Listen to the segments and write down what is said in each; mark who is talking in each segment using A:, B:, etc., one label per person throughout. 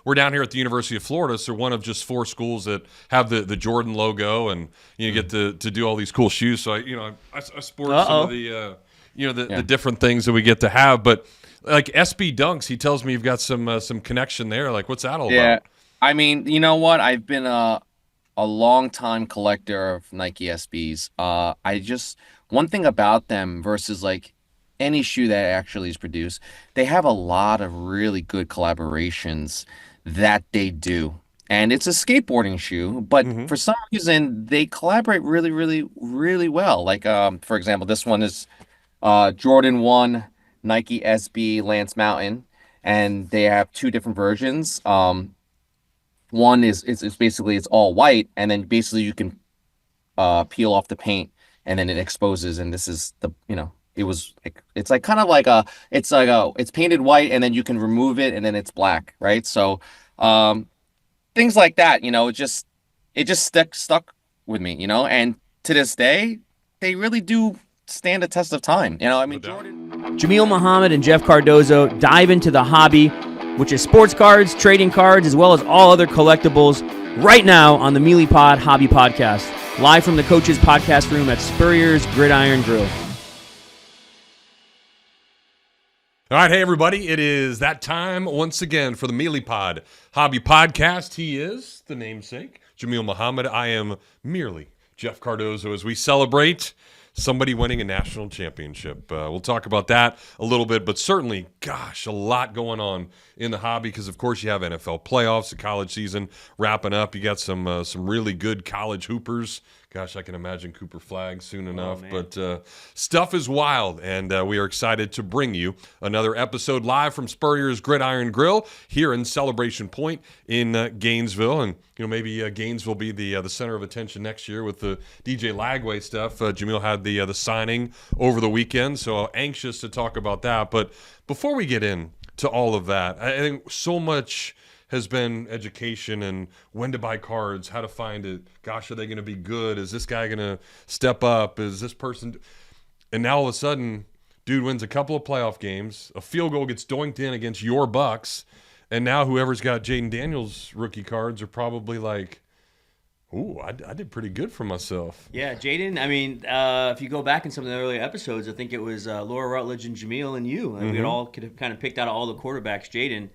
A: we're down here at the University of Florida, so one of just 4 schools that have the Jordan logo, and you get to do all these cool shoes. So I sport some of the the different things that we get to have. But like SB Dunks, he tells me you've got some connection there. Like, what's that all about?
B: I mean, you know what? I've been a long time collector of Nike SBs. One thing about them versus like any shoe that actually is produced, they have a lot of really good collaborations that they do. And it's a skateboarding shoe, but
A: Mm-hmm.
B: for some reason they collaborate really, really, really well. Like for example, this one is Jordan 1 Nike SB Lance Mountain, and they have two different versions. One is it's basically it's all white, and then basically you can peel off the paint, and then it exposes. And this is it's like kind of like it's painted white, and then you can remove it, and then it's black, right? So um, things like that, it just stuck with me, and to this day, they really do stand a test of time. I
A: No
B: mean,
A: doubt.
B: Jordan.
C: Jameel Muhammad and Jeff Cardozo dive into the hobby, which is sports cards, trading cards, as well as all other collectibles, right now on the Meelypod Hobby Podcast, live from the Coaches Podcast Room at Spurrier's Gridiron Grill.
A: All right, hey everybody, it is that time once again for the Meelypod Hobby Podcast. He is the namesake, Jameel Muhammad. I am merely Jeff Cardozo as we celebrate somebody winning a national championship. We'll talk about that a little bit, but certainly, gosh, a lot going on in the hobby because, of course, you have NFL playoffs, the college season wrapping up. You got some really good college hoopers. Gosh, I can imagine Cooper Flag soon enough. But stuff is wild, and we are excited to bring you another episode live from Spurrier's Gridiron Grill here in Celebration Point in Gainesville. And maybe Gainesville will be the center of attention next year with the DJ Lagway stuff. Jameel had the signing over the weekend, so anxious to talk about that. But before we get in to all of that, I think so much has been education and when to buy cards, how to find it. Gosh, are they going to be good? Is this guy going to step up? Is this person? And now all of a sudden, dude wins a couple of playoff games. A field goal gets doinked in against your Bucks. And now whoever's got Jaden Daniels rookie cards are probably like, ooh, I did pretty good for myself.
C: Yeah, Jaden, I mean, if you go back in some of the earlier episodes, I think it was Laura Rutledge and Jameel and you. And we all could have kind of picked out all the quarterbacks, Jaden,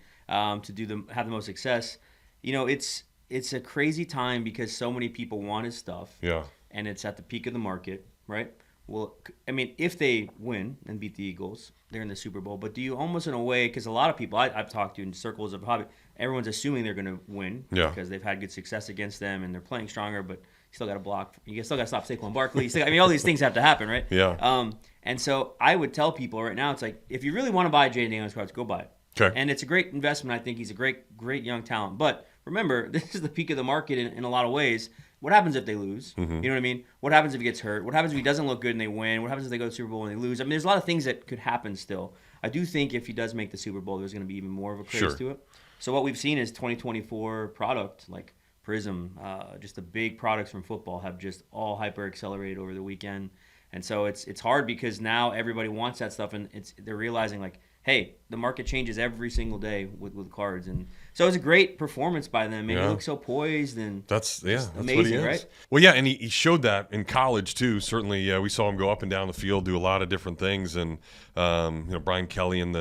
C: to have the most success. It's a crazy time because so many people want his stuff.
A: Yeah.
C: And it's at the peak of the market, right? Well, I mean, if they win and beat the Eagles, they're in the Super Bowl. But do you almost in a way, because a lot of people I've talked to in circles of hobby, everyone's assuming they're going to win because they've had good success against them and they're playing stronger, but you still got to block. You still got to stop Saquon Barkley. All these things have to happen, right?
A: Yeah.
C: And so I would tell people right now, it's like, if you really want to buy Jaden Daniels cards, go buy it.
A: Okay.
C: And it's a great investment. I think he's a great young talent. But remember, this is the peak of the market in a lot of ways. What happens if they lose? You know what I mean? What happens if he gets hurt? What happens if he doesn't look good and they win? What happens if they go to the Super Bowl and they lose? I mean, there's a lot of things that could happen still. I do think if he does make the Super Bowl, there's going to be even more of a craze to it. So what we've seen is 2024 product, like Prism, just the big products from football have just all hyper accelerated over the weekend. And so it's hard because now everybody wants that stuff, and they're realizing like, hey, the market changes every single day with cards, and so it's a great performance by them. He looks so poised, and
A: that's
C: amazing,
A: what he is.
C: Right?
A: Well, yeah, and he showed that in college too. Certainly, we saw him go up and down the field, do a lot of different things, and Brian Kelly and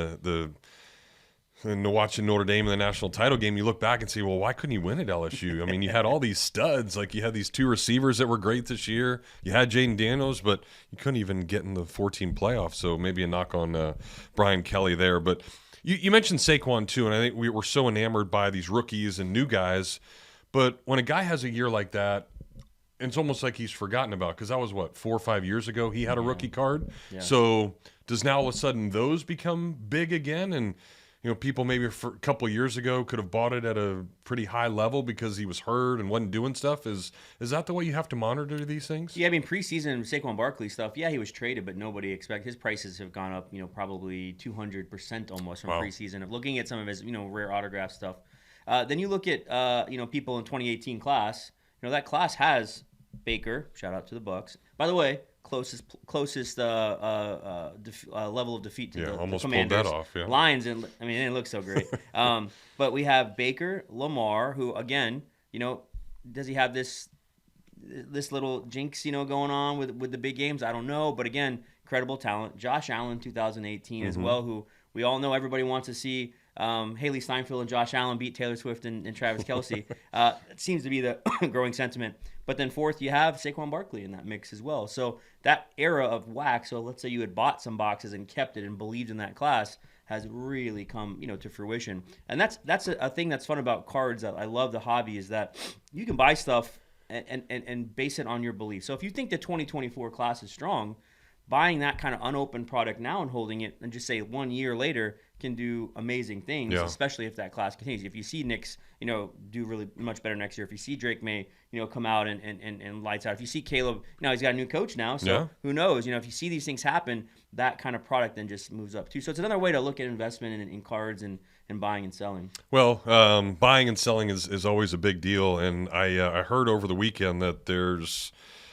A: and watching Notre Dame in the national title game, you look back and say, well, why couldn't he win at LSU? I mean, you had all these studs. Like, you had these 2 receivers that were great this year. You had Jaden Daniels, but you couldn't even get in the 14 playoffs. So maybe a knock on Brian Kelly there. But you mentioned Saquon, too, and I think we were so enamored by these rookies and new guys. But when a guy has a year like that, it's almost like he's forgotten about, because that was, 4 or 5 years ago he had a rookie card. Yeah. So does now all of a sudden those become big again? And people maybe for a couple of years ago could have bought it at a pretty high level because he was hurt and wasn't doing stuff. Is that the way you have to monitor these things?
C: Yeah, I mean, preseason Saquon Barkley stuff, he was traded, but nobody expected. His prices have gone up, probably 200% almost from preseason. Looking at some of his, rare autograph stuff. Then you look at, people in 2018 class. That class has Baker, shout out to the Bucks. By the way, closest level of defeat to the
A: almost pulled
C: Commanders.
A: that off. Yeah.
C: Lions, and I mean, it didn't look so great. But we have Baker, Lamar, who again, does he have this little jinx, going on with the big games? I don't know, but again, incredible talent. Josh Allen, 2018 as well, who we all know everybody wants to see. Haley Steinfeld and Josh Allen beat Taylor Swift and Travis Kelce. It seems to be the growing sentiment. But then fourth, you have Saquon Barkley in that mix as well. So that era of wax, so let's say you had bought some boxes and kept it and believed in that class, has really come, to fruition. And that's a thing that's fun about cards that I love the hobby, is that you can buy stuff and base it on your belief. So if you think the 2024 class is strong, buying that kind of unopened product now and holding it and just say 1 year later can do amazing things, especially if that class continues. If you see Knicks, do really much better next year. If you see Drake May, come out and lights out. If you see Caleb, he's got a new coach now, so who knows? If you see these things happen, that kind of product then just moves up too. So it's another way to look at investment in cards and buying and selling.
A: Well, buying and selling is always a big deal, and I heard over the weekend that there's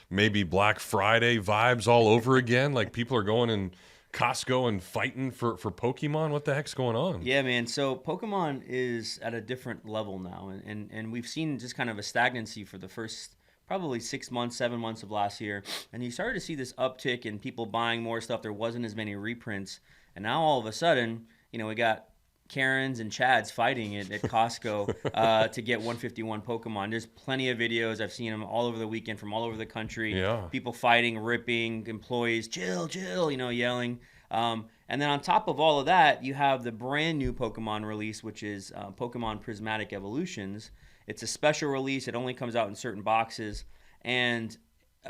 A: maybe Black Friday vibes all over again. Like people are going in Costco and fighting for Pokemon. What the heck's going on?
C: Yeah, man. So Pokemon is at a different level now, and we've seen just kind of a stagnancy for the first probably 6 months, 7 months of last year, and you started to see this uptick in people buying more stuff. There wasn't as many reprints, and now all of a sudden, we got Karens and Chads fighting at Costco to get 151 Pokemon. There's plenty of videos. I've seen them all over the weekend from all over the country.
A: Yeah.
C: People fighting, ripping, employees, chill, yelling. And then on top of all of that, you have the brand new Pokemon release, which is Pokemon Prismatic Evolutions. It's a special release. It only comes out in certain boxes. And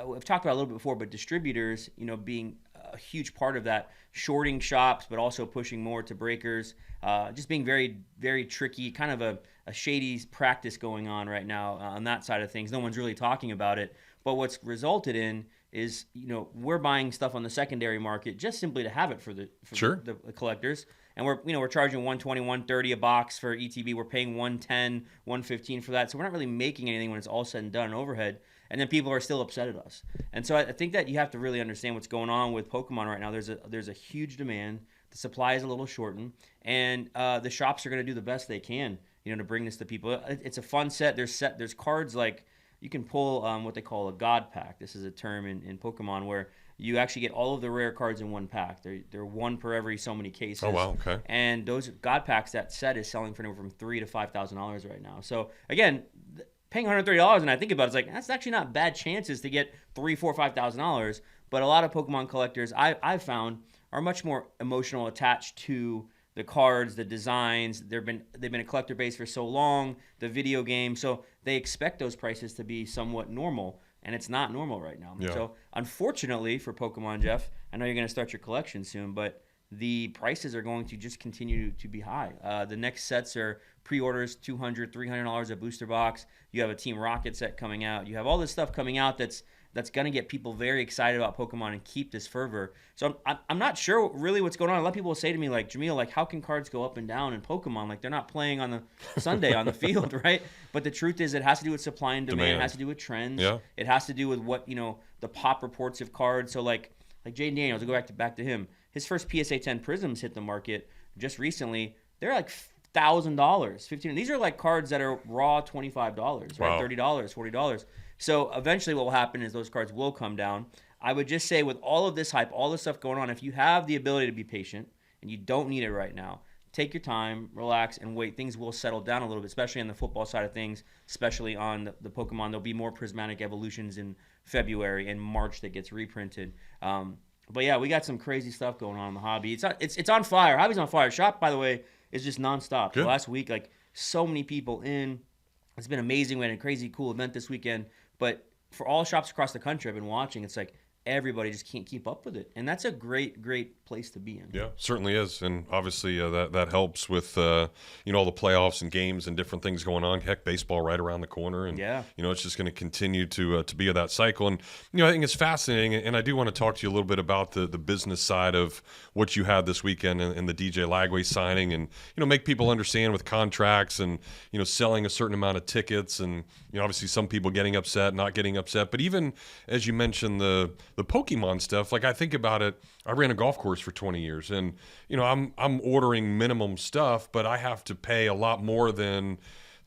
C: we've talked about it a little bit before, but distributors, being a huge part of that, shorting shops, but also pushing more to breakers, just being very, very tricky, kind of a shady practice going on right now on that side of things. No one's really talking about it. But what's resulted in is, we're buying stuff on the secondary market just simply to have it for the collectors. And we're charging $120, $130 a box for ETB. We're paying $110, $115 for that. So we're not really making anything when it's all said and done in overhead. And then people are still upset at us. And so I think that you have to really understand what's going on with Pokemon right now. There's a huge demand. The supply is a little shortened, and the shops are going to do the best they can, to bring this to people. It's a fun set. There's cards like you can pull what they call a God pack. This is a term in Pokemon where you actually get all of the rare cards in one pack. They're one per every so many cases.
A: Oh wow, okay.
C: And those God packs, that set is selling for anywhere from $3,000 to $5,000 right now. So again, paying $130, and I think about it, it's like, that's actually not bad chances to get $3,000, $4,000, $5,000. But a lot of Pokemon collectors I've found are much more emotional attached to the cards, the designs. They've been a collector base for so long, the video game, so they expect those prices to be somewhat normal, and it's not normal right now.
A: Yeah.
C: So unfortunately for Pokemon, Jeff, I know you're going to start your collection soon, but the prices are going to just continue to be high. The next sets are pre-orders, $200, $300 a booster box. You have a Team Rocket set coming out. You have all this stuff coming out that's going to get people very excited about Pokemon and keep this fervor. So I'm not sure really what's going on. A lot of people will say to me, like, Jameel, like, how can cards go up and down in Pokemon? Like, they're not playing on the Sunday on the field, right? But the truth is it has to do with supply and demand. It has to do with trends.
A: Yeah.
C: It has to do with what, the pop reports of cards. So, like Jaden Daniels, I'll go back to him. His first PSA 10 Prisms hit the market just recently. They're like $1,000, $1,500. These are like cards that are raw $25, right?
A: Wow.
C: $30, $40. So eventually what will happen is those cards will come down. I would just say with all of this hype, all this stuff going on, if you have the ability to be patient and you don't need it right now, take your time, relax, and wait. Things will settle down a little bit, especially on the football side of things, especially on the Pokemon. There'll be more Prismatic Evolutions in February and March that gets reprinted. But yeah, we got some crazy stuff going on in the hobby. It's on fire. Hobby's on fire. Shop, by the way, is just nonstop.
A: Good.
C: The last week, like, so many people in. It's been amazing. We had a crazy cool event this weekend. But for all shops across the country I've been watching, it's like everybody just can't keep up with it. And that's a great, great place to be in.
A: Yeah, certainly is. And obviously that helps with, all the playoffs and games and different things going on. Heck, baseball right around the corner. And, it's just going to continue to be of that cycle. And, I think it's fascinating. And I do want to talk to you a little bit about the business side of what you had this weekend and the DJ Lagway signing and, make people understand with contracts and, selling a certain amount of tickets and, obviously some people getting upset, not getting upset. But even as you mentioned, the the Pokemon stuff, like I think about it, I ran a golf course for 20 years, and I'm ordering minimum stuff, but I have to pay a lot more than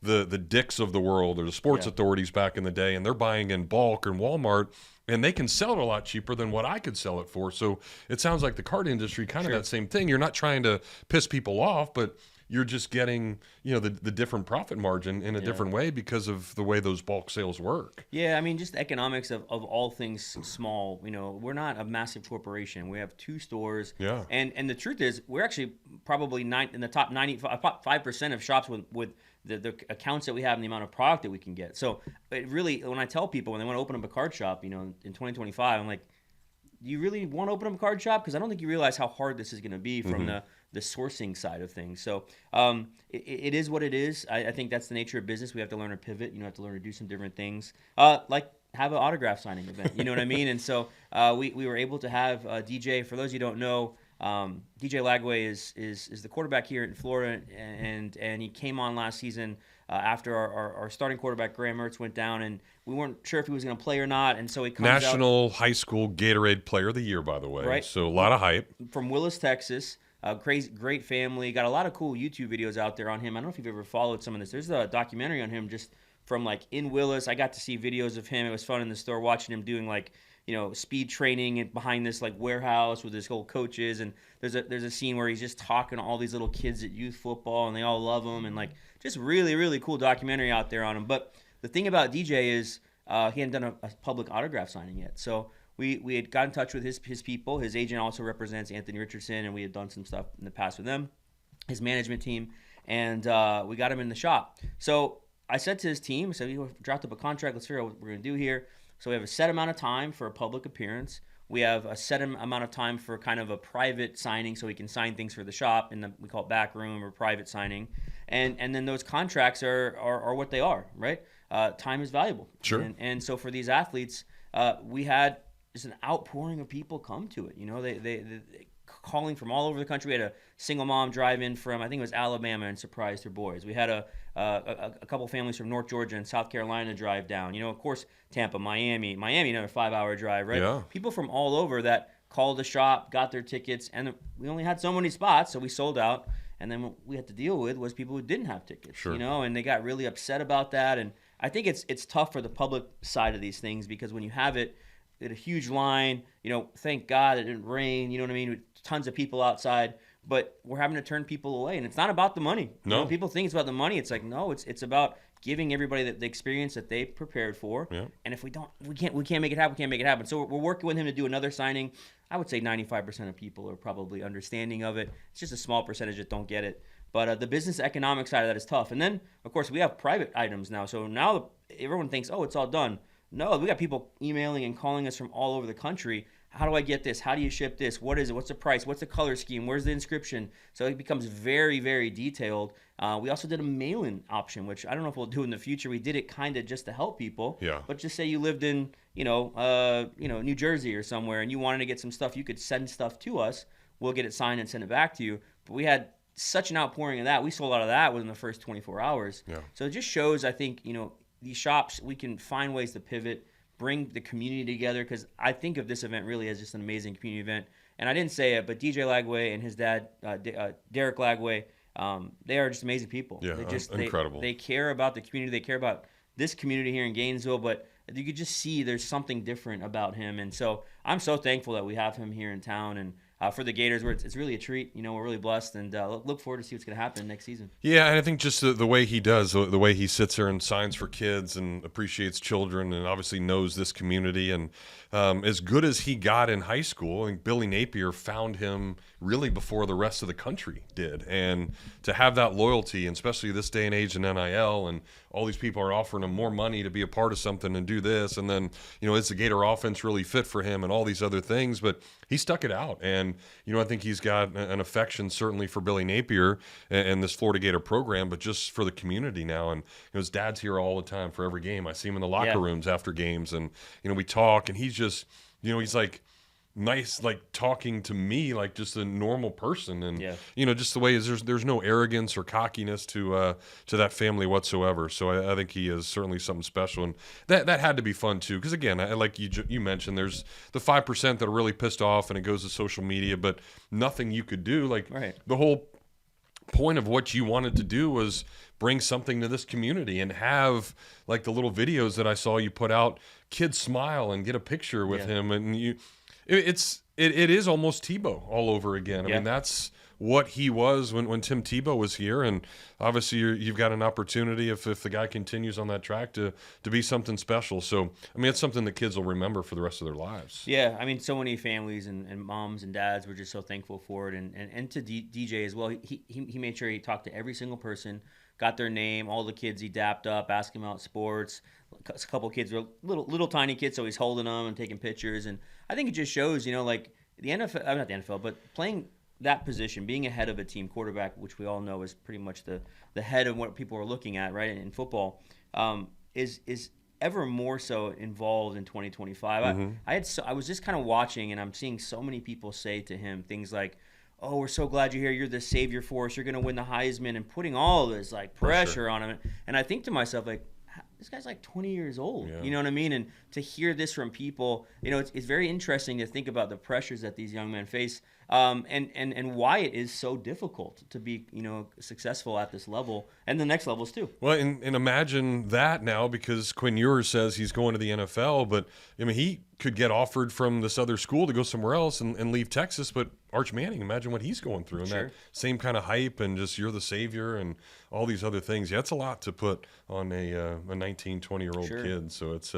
A: the Dicks of the world or the sports authorities back in the day, and they're buying in bulk in Walmart, and they can sell it a lot cheaper than what I could sell it for. So it sounds like the card industry kind of that same thing. You're not trying to piss people off, but you're just getting, the different profit margin in a different way because of the way those bulk sales work.
C: Yeah, I mean, just the economics of all things small. We're not a massive corporation. We have 2 stores.
A: Yeah.
C: And the truth is, we're actually probably in the top 95% of shops with the accounts that we have and the amount of product that we can get. So it really, when I tell people when they want to open up a card shop, in 2025, I'm like, do you really want to open up a card shop? Because I don't think you realize how hard this is going to be from the sourcing side of things. So it is what it is. I think that's the nature of business. We have to learn to pivot. You have to learn to do some different things, like have an autograph signing event. You know what I mean? And so we were able to have DJ. For those of you who don't know, DJ Lagway is the quarterback here in Florida, and he came on last season after our starting quarterback Graham Mertz went down, and we weren't sure if he was going to play or not, and so he comes
A: National High School Gatorade Player of the Year, by the way.
C: Right.
A: So a lot of hype.
C: From Willis, Texas. Great family. Got a lot of cool YouTube videos out there on him. I don't know if you've ever followed some of this. There's a documentary on him just from like in Willis. I got to see videos of him. It was fun in the store watching him doing like speed training and behind this like warehouse with his whole coaches. And there's a scene where he's just talking to all these little kids at youth football, and they all love him, and like just really really cool documentary out there on him. But the thing about DJ is he hadn't done a public autograph signing yet, so. We had got in touch with his people. His agent also represents Anthony Richardson, and we had done some stuff in the past with them, his management team, and we got him in the shop. So I said to his team, I said, we dropped up a contract. Let's figure out what we're going to do here. So we have a set amount of time for a public appearance. We have a set amount of time for kind of a private signing, so we can sign things for the shop, and we call it back room or private signing. And then those contracts are what they are, right? Time is valuable.
A: Sure.
C: And so for these athletes, we had just an outpouring of people come to it. They calling from all over the country. We had a single mom drive in from, I think it was Alabama, and surprised her boys. We had a couple families from North Georgia and South Carolina drive down. Of course, Tampa, Miami, another 5-hour drive, right?
A: Yeah.
C: People from all over that called the shop, got their tickets, and we only had so many spots, so we sold out. And then what we had to deal with was people who didn't have tickets,
A: Sure.
C: and they got really upset about that. And I think it's tough for the public side of these things, because when you have it, a huge line, thank God it didn't rain, you know what I mean? With tons of people outside, but we're having to turn people away, and it's not about the money.
A: No.
C: People think it's about the money. It's like, no, it's about giving everybody the experience that they prepared for.
A: Yeah.
C: And if we can't make it happen. So we're working with him to do another signing. I would say 95% of people are probably understanding of it. It's just a small percentage that don't get it. But the business economic side of that is tough. And then, of course, we have private items now. So now everyone thinks, oh, it's all done. No, we got people emailing and calling us from all over the country. How do I get this? How do you ship this? What is it? What's the price? What's the color scheme? Where's the inscription? So it becomes very, very detailed. We also did a mail-in option, which I don't know if we'll do in the future. We did it kind of just to help people.
A: Yeah.
C: But just say you lived in, New Jersey or somewhere, and you wanted to get some stuff, you could send stuff to us. We'll get it signed and send it back to you. But we had such an outpouring of that. We sold out of that within the first 24 hours.
A: Yeah.
C: So it just shows, I think, these shops, we can find ways to pivot, bring the community together, because I think of this event really as just an amazing community event. And I didn't say it, but DJ Lagway and his dad, Derek Lagway, they are just amazing people.
A: Yeah,
C: They
A: incredible.
C: They care about the community. They care about this community here in Gainesville, but you could just see there's something different about him. And so I'm so thankful that we have him here in town. And for the Gators, it's really a treat. We're really blessed, and look forward to see what's going to happen next season.
A: Yeah, and I think just the way he does, the way he sits there and signs for kids and appreciates children, and obviously knows this community, and as good as he got in high school, and Billy Napier found him really before the rest of the country did. And to have that loyalty, and especially this day and age in NIL, and all these people are offering him more money to be a part of something and do this, and then, is the Gator offense really fit for him, and all these other things, but he stuck it out. And, I think he's got an affection certainly for Billy Napier and this Florida Gator program, but just for the community now. And his dad's here all the time for every game. I see him in the locker rooms after games, and, we talk, and he's just, he's like, nice, like talking to me like just a normal person, and
C: Yeah.
A: just the way is there's no arrogance or cockiness to that family whatsoever. So I think he is certainly something special, and that had to be fun too. Because again, like you mentioned, there's the 5% that are really pissed off, and it goes to social media, but nothing you could do. Like
C: Right.
A: the whole point of what you wanted to do was bring something to this community and have like the little videos that I saw you put out, kids smile and get a picture with him, and it is almost Tebow all over again. I mean, that's what he was when Tim Tebow was here, and obviously you've got an opportunity if the guy continues on that track to be something special. So I mean, it's something that kids will remember for the rest of their lives.
C: Yeah, I mean, so many families and moms and dads were just so thankful for it, and to DJ as well. He made sure he talked to every single person, got their name, all the kids he dapped up, asked them about sports. A couple of kids were little tiny kids, so he's holding them and taking pictures, and I think it just shows, like the NFL, not the NFL, but playing that position, being ahead of a team, quarterback, which we all know is pretty much the head of what people are looking at, right, in football, is ever more so involved in 2025. I was just kind of watching, and I'm seeing so many people say to him things like, "Oh, we're so glad you're here. You're the savior for us. You're going to win the Heisman," and putting all this like pressure on him. And I think to myself, like, this guy's like 20 years old.
A: Yeah.
C: You know what I mean? And to hear this from people, it's very interesting to think about the pressures that these young men face, and why it is so difficult to be, successful at this level and the next levels too.
A: Well, and imagine that now, because Quinn Ewers says he's going to the NFL, but I mean, he could get offered from this other school to go somewhere else and leave Texas, but Arch Manning, imagine what he's going through, and that same kind of hype and just you're the savior and all these other things. Yeah, it's a lot to put on a 19, 20-year-old kid. So it's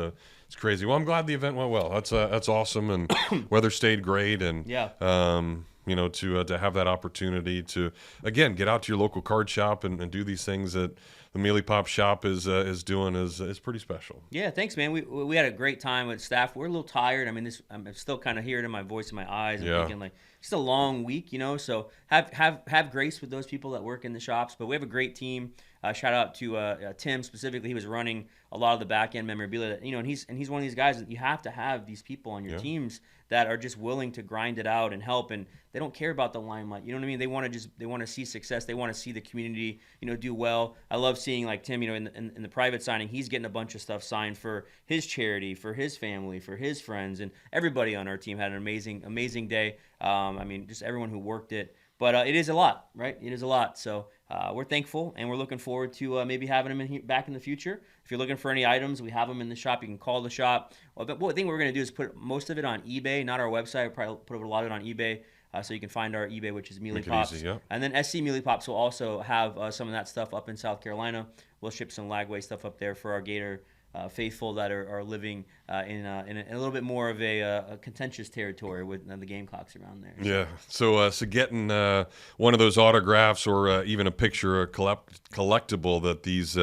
A: crazy. Well, I'm glad the event went well. That's awesome, and weather stayed great, and to have that opportunity to again get out to your local card shop and do these things that the Meelypop shop is doing is pretty special.
C: Yeah, thanks, man. We had a great time with staff. We're a little tired. I mean, I'm still kind of hearing it in my voice and my eyes. I'm thinking like just a long week, So have grace with those people that work in the shops. But we have a great team. Shout out to Tim specifically. He was running a lot of the back end memorabilia. And he's one of these guys that you have to have these people on your teams that are just willing to grind it out and help, and they don't care about the limelight. You know what I mean? They want to see success. They want to see the community, do well. I love seeing like Tim, in the private signing, he's getting a bunch of stuff signed for his charity, for his family, for his friends, and everybody on our team had an amazing day. I mean, just everyone who worked it. But it is a lot, right? It is a lot. So we're thankful, and we're looking forward to maybe having them back in the future. If you're looking for any items, we have them in the shop. You can call the shop. Well, but one thing we're going to do is put most of it on eBay, not our website. We'll probably put a lot of it on eBay. So you can find our eBay, which is Meelypops. And then SC Meelypops will also have some of that stuff up in South Carolina. We'll ship some Lagway stuff up there for our Gator faithful that are living in a little bit more of a contentious territory with the Gamecocks around there.
A: Yeah. So getting one of those autographs or even a picture, a collectible that these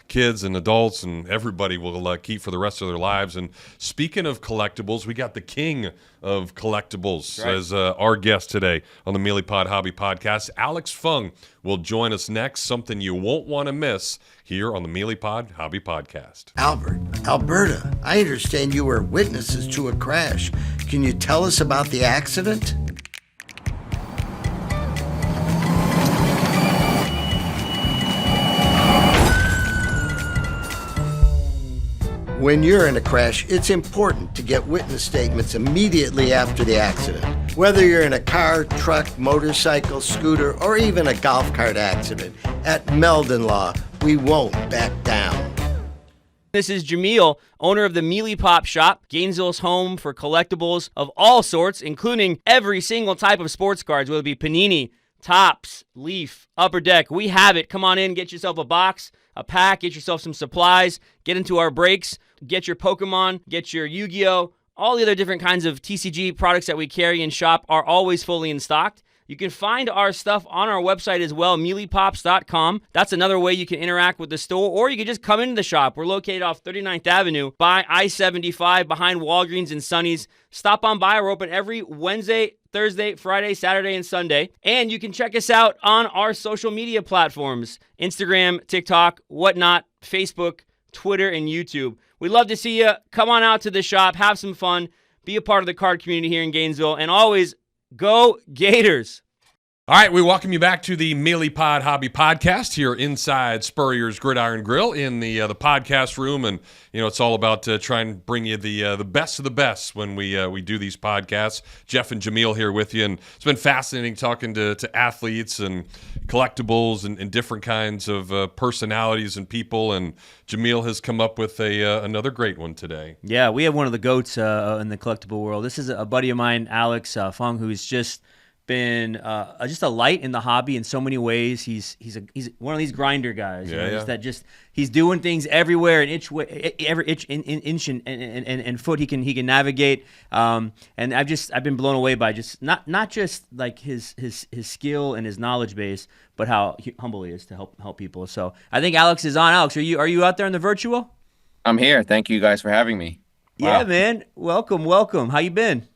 A: kids and adults and everybody will keep for the rest of their lives. And speaking of collectibles, we got the king of collectibles as our guest today on the Meelypod Hobby Podcast. Alex Fung will join us next. Something you won't want to miss here on the Meelypod Hobby Podcast.
D: Albert, Alberta, I understand you were witnesses to a crash. Can you tell us about the accident? When you're in a crash, it's important to get witness statements immediately after the accident. Whether you're in a car, truck, motorcycle, scooter, or even a golf cart accident, at Meldon Law, we won't back down.
C: This is Jameel, owner of the Meelypop shop, Gainesville's home for collectibles of all sorts, including every single type of sports cards, whether it be Panini, Topps, Leaf, Upper Deck. We have it. Come on in, get yourself a box, a pack, get yourself some supplies, get into our breaks, get your Pokemon, get your Yu-Gi-Oh! All the other different kinds of TCG products that we carry and shop are always fully in stock. You can find our stuff on our website as well, meelypops.com. That's another way you can interact with the store, or you can just come into the shop. We're located off 39th Avenue by I-75 behind Walgreens and Sonny's. Stop on by. We're open every Wednesday, Thursday, Friday, Saturday, and Sunday. And you can check us out on our social media platforms, Instagram, TikTok, whatnot, Facebook, Twitter, and YouTube. We'd love to see you. Come on out to the shop, have some fun, Be a part of the card community here in Gainesville. And always, go Gators.
A: All right, we welcome you back to the Meelypod Hobby Podcast here inside Spurrier's Gridiron Grill in the podcast room, and it's all about trying to bring you the best of the best when we do these podcasts. Jeff and Jameel here with you, and it's been fascinating talking to athletes and collectibles and different kinds of personalities and people. And Jameel has come up with another great one today.
C: Yeah, we have one of the goats in the collectible world. This is a buddy of mine, Alex Fung, who's just been just a light in the hobby in so many ways. He's one of these grinder guys. He's doing things everywhere and every inch and foot he can navigate. And I've been blown away by just not just like his skill and his knowledge base, but how humble he is to help people. So I think Alex is on. Alex, are you out there in the virtual?
B: I'm here. Thank you guys for having me.
C: Yeah,
B: Wow.
C: man. Welcome. How you been?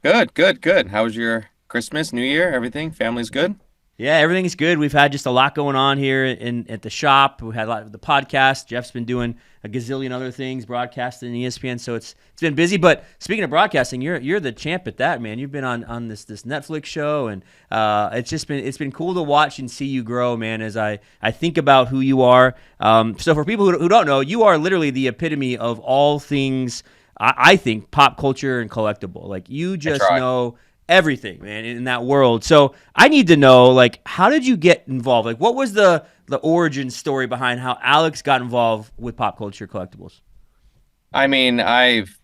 B: Good. How was your Christmas, New Year, everything? Family's good?
C: Yeah, everything is good. We've had just a lot going on here at the shop. We had a lot of the podcast. Jeff's been doing a gazillion other things, broadcasting ESPN. So it's been busy. But speaking of broadcasting, you're the champ at that, man. You've been on this Netflix show, and it's been cool to watch and see you grow, man. As I think about who you are. So for people who don't know, you are literally the epitome of all things. I think pop culture and collectible. Like you just know everything, man, in that world. So I need to know, like, how did you get involved? Like, what was the origin story behind how Alex got involved with pop culture collectibles?
B: I mean, I've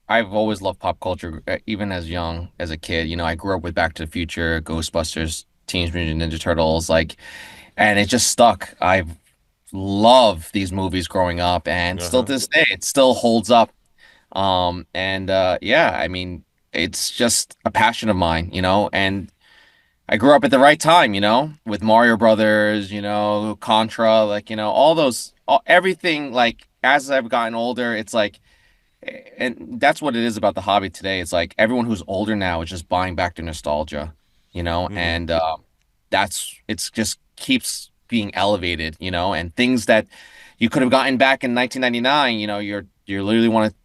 B: always loved pop culture, even as young as a kid. I grew up with Back to the Future, Ghostbusters, Teenage Mutant Ninja Turtles, and it just stuck. I've loved these movies growing up, and still to this day, it still holds up. I mean, it's just a passion of mine, and I grew up at the right time, with Mario Brothers, Contra, everything, as I've gotten older, it's and that's what it is about the hobby today. It's like everyone who's older now is just buying back their nostalgia, and it's just keeps being elevated, and things that you could have gotten back in 1999, you literally want to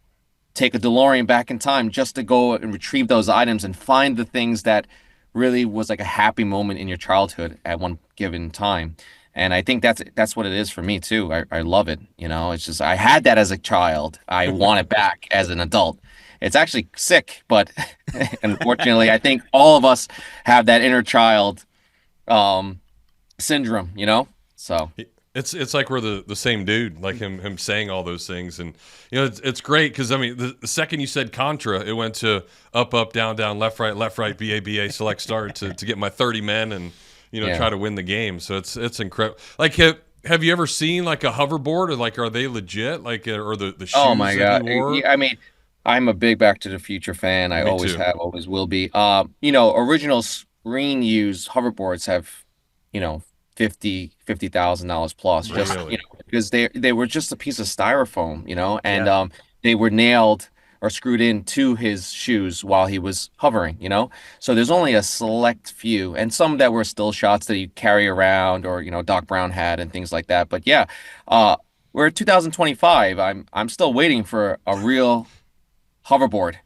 B: take a DeLorean back in time just to go and retrieve those items and find the things that really was like a happy moment in your childhood at one given time. And I think that's what it is for me too. I love it. It's just, I had that as a child. I want it back as an adult. It's actually sick, but unfortunately, I think all of us have that inner child syndrome, so.
A: It's like we're the same dude, like him saying all those things. And it's great because I mean the second you said Contra, it went to up down left right BA select start to get my 30 men and try to win the game. So it's incredible. Like have you ever seen like a hoverboard, or are they legit, or the shoes?
B: Oh my
A: that
B: God.
A: you wore?
B: I mean, I'm a big Back to the Future fan. I
A: Me
B: always
A: too.
B: have, always will be. Original screen used hoverboards have, $50,000 plus, just
A: Really?
B: because they were just a piece of styrofoam, and they were nailed or screwed into his shoes while he was hovering, so there's only a select few, and some that were still shots that you carry around, or Doc Brown had and things like that. But we're 2025. I'm still waiting for a real hoverboard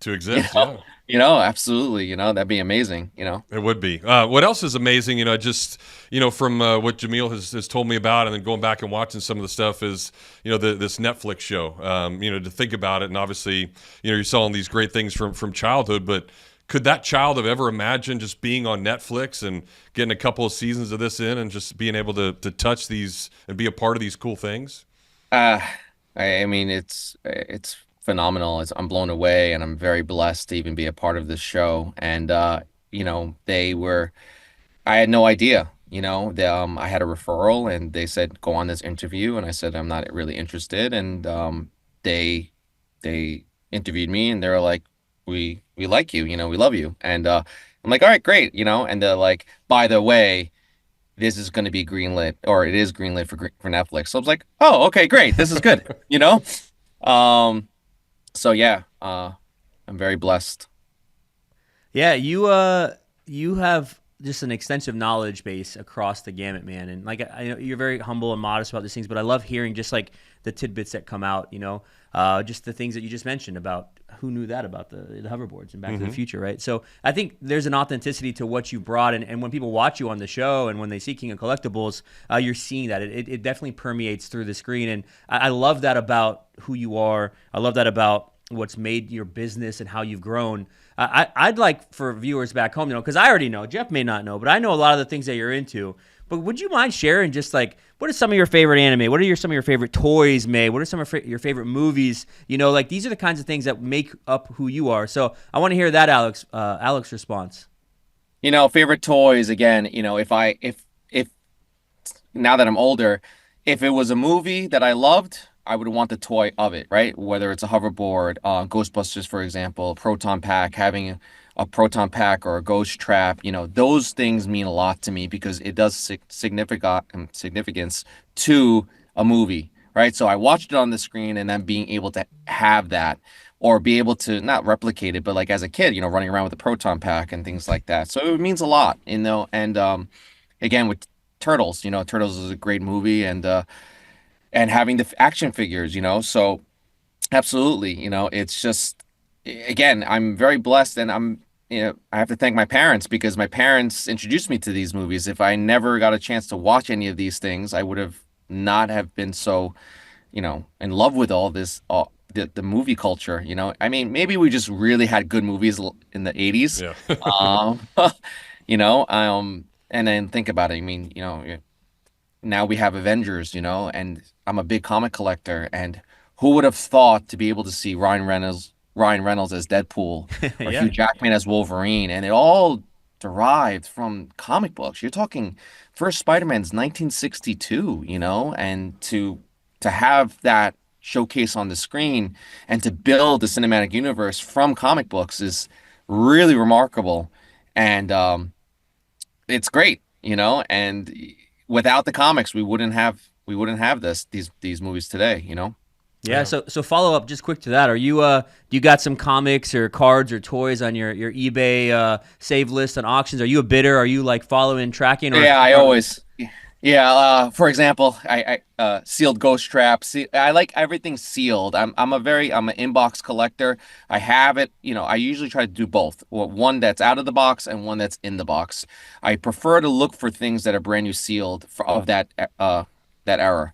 A: To exist, yeah.
B: Absolutely, that'd be amazing.
A: It would be. What else is amazing, just, from what Jameel has told me about, and then going back and watching some of the stuff is, this Netflix show, to think about it. And obviously, you're selling these great things from childhood, but could that child have ever imagined just being on Netflix and getting a couple of seasons of this in and just being able to touch these and be a part of these cool things?
B: I mean, it's phenomenal. I'm blown away, and I'm very blessed to even be a part of this show. And I had no idea. I had a referral, and they said go on this interview, and I said I'm not really interested. And they interviewed me, and they were like, we like you, we love you. And I'm like, all right, great, And they're like, by the way, this is going to be greenlit, or it is greenlit for Netflix. So I was like, oh, okay, great, this is good, So I'm very blessed.
C: Yeah, you have just an extensive knowledge base across the gamut, man. And like I know you're very humble and modest about these things, but I love hearing just like the tidbits that come out. Just the things that you just mentioned about who knew that about the hoverboards and Back to the Future, right? So I think there's an authenticity to what you brought, and when people watch you on the show and when they see King of Collectibles, you're seeing that it definitely permeates through the screen, and I love that about who you are. I love that about what's made your business and how you've grown. I'd like for viewers back home, because I already know, Jeff may not know, but I know a lot of the things that you're into. But would you mind sharing just like, what are some of your favorite anime? What are some of your favorite toys made? What are some of your favorite movies? Like these are the kinds of things that make up who you are. So I want to hear that, Alex response.
B: Favorite toys, again, if now that I'm older, if it was a movie that I loved, I would want the toy of it, right? Whether it's a hoverboard, Ghostbusters, for example, proton pack, having a proton pack or a ghost trap, those things mean a lot to me because it does significance to a movie, right? So I watched it on the screen and then being able to have that or be able to not replicate it, but like as a kid, running around with a proton pack and things like that. So it means a lot, and again, with Turtles, Turtles is a great movie, and having the action figures, so absolutely, it's just, again, I'm very blessed, and I have to thank my parents because my parents introduced me to these movies. If I never got a chance to watch any of these things, I would have not have been so, in love with all this, the movie culture, I mean, maybe we just really had good movies in the 80s.
A: Yeah.
B: And then think about it. I mean, now we have Avengers, and I'm a big comic collector, and who would have thought to be able to see Ryan Reynolds as Deadpool or
C: Yeah.
B: Hugh Jackman as Wolverine, and it all derived from comic books. You're talking first Spider-Man's 1962, and to have that showcase on the screen and to build the cinematic universe from comic books is really remarkable, and it's great, and without the comics, we wouldn't have these movies today,
C: Yeah. So follow up just quick to that. Are you do you got some comics or cards or toys on your eBay save list on auctions? Are you a bidder? Are you like following, tracking?
B: Yeah, I always. Yeah, for example, I sealed ghost traps. I like everything sealed. I'm an inbox collector. I have it, I usually try to do both. One that's out of the box and one that's in the box. I prefer to look for things that are brand new sealed of that era,